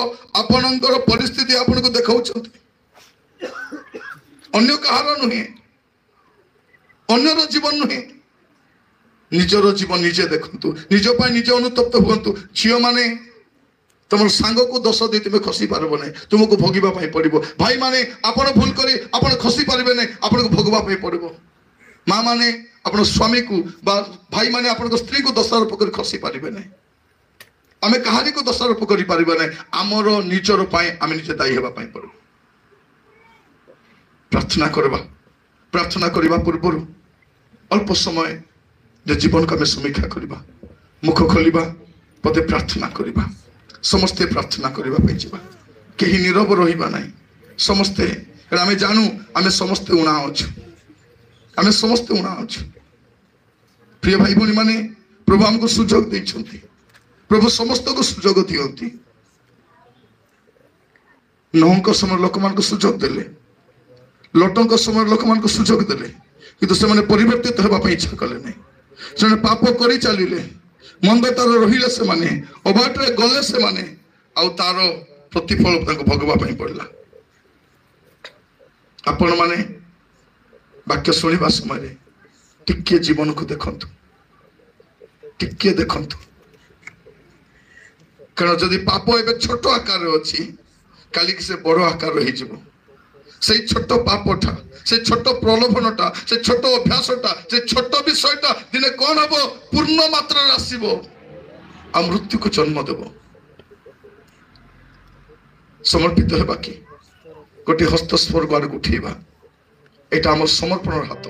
ଆପଣଙ୍କର ପରିସ୍ଥିତି ଆପଣଙ୍କୁ ଦେଖାଉଛନ୍ତି ଅନ୍ୟ କାହାର ନୁହେଁ ଅନ୍ୟର ଜୀବନ ନୁହେଁ ନିଜର ଜୀବନ ନିଜେ ଦେଖନ୍ତୁ ନିଜ ପାଇଁ ନିଜେ ଅନୁତପ୍ତ ହୁଅନ୍ତୁ ଝିଅ ମାନେ ତମର ସାଙ୍ଗକୁ ଦୋଷ ଦେଇ ତୁମେ ଖସି ପାରିବ ନାହିଁ ତୁମକୁ ଭୋଗିବା ପାଇଁ ପଡିବ ଭାଇ ମାନେ ଆପଣ ଭୁଲ କରି ଆପଣ ଖସି ପାରିବେ ନାହିଁ ଆପଣଙ୍କୁ ଭୋଗିବା ପାଇଁ ପଡିବ ମା ମାନେ ଆପଣ ସ୍ୱାମୀକୁ ବା ଭାଇ ମାନେ ଆପଣଙ୍କ ସ୍ତ୍ରୀକୁ ଦୋଷାରୋପ କରି ଖସି ପାରିବେ ନାହିଁ ଆମେ କାହାରିକୁ ଦୋଷାରୋପ କରିପାରିବା ନାହିଁ ଆମର ନିଜର ପାଇଁ ଆମେ ନିଜେ ଦାୟୀ ହେବା ପାଇଁ ପଡିବ ପ୍ରାର୍ଥନା କରିବା ପୂର୍ବରୁ ଅଳ୍ପ ସମୟ ଯେ ଜୀବନକୁ ଆମେ ସମୀକ୍ଷା କରିବା ମୁଖ ଖୋଲିବା ପଦେ ପ୍ରାର୍ଥନା କରିବା ସମସ୍ତେ ପ୍ରାର୍ଥନା କରିବା ପାଇଁ ଯିବା କେହି ନୀରବ ରହିବା ନାହିଁ ସମସ୍ତେ ଆମେ ଜାଣୁ ଆମେ ସମସ୍ତେ ଉଣା ଅଛୁ ପ୍ରିୟ ଭାଇ ଭଉଣୀ ମାନେ ପ୍ରଭୁ ଆମକୁ ସୁଯୋଗ ଦେଇଛନ୍ତି ପ୍ରଭୁ ସମସ୍ତଙ୍କୁ ସୁଯୋଗ ଦିଅନ୍ତି ନହଙ୍କ ସମୟ ଲୋକମାନଙ୍କୁ ସୁଯୋଗ ଦେଲେ ଲଟଙ୍କ ସମୟ ଲୋକମାନଙ୍କୁ ସୁଯୋଗ ଦେଲେ କିନ୍ତୁ ସେମାନେ ପରିବର୍ତ୍ତିତ ହେବା ପାଇଁ ଇଚ୍ଛା କଲେ ନାହିଁ ସେମାନେ ପାପ କରି ଚାଲିଲେ ମନ୍ଦତାରେ ରହିଲେ ସେମାନେ ଅବାଟରେ ଗଲେ ସେମାନେ ଆଉ ତାର ପ୍ରତିଫଳ ତାଙ୍କୁ ଭୋଗିବା ପାଇଁ ପଡିଲା ଆପଣ ମାନେ ବାକ୍ୟ ଶୁଣିବା ସମୟରେ ଟିକେ ଜୀବନକୁ ଦେଖନ୍ତୁ କାରଣ ଯଦି ପାପ ଏବେ ଛୋଟ ଆକାରରେ ଅଛି କାଲିକି ସେ ବଡ ଆକାର ହେଇଯିବ ସେଇ ଛୋଟ ପାପଟା ସେ ଛୋଟ ପ୍ରଲୋଭନଟା ସେ ଛୋଟ ଅଭ୍ୟାସଟା ସେ ଛୋଟ ବିଷୟଟା ଦିନେ କଣ ହବ ପୂର୍ଣ୍ଣ ମାତ୍ରାରେ ଆସିବ ଆଉ ମୃତ୍ୟୁକୁ ଜନ୍ମ ଦେବ ସମର୍ପିତ ହେବା କି ଗୋଟିଏ ହସ୍ତ ସ୍ୱର୍ଗ ଆଡକୁ ଉଠେଇବା ଏଇଟା ଆମର ସମର୍ପଣର ହାତ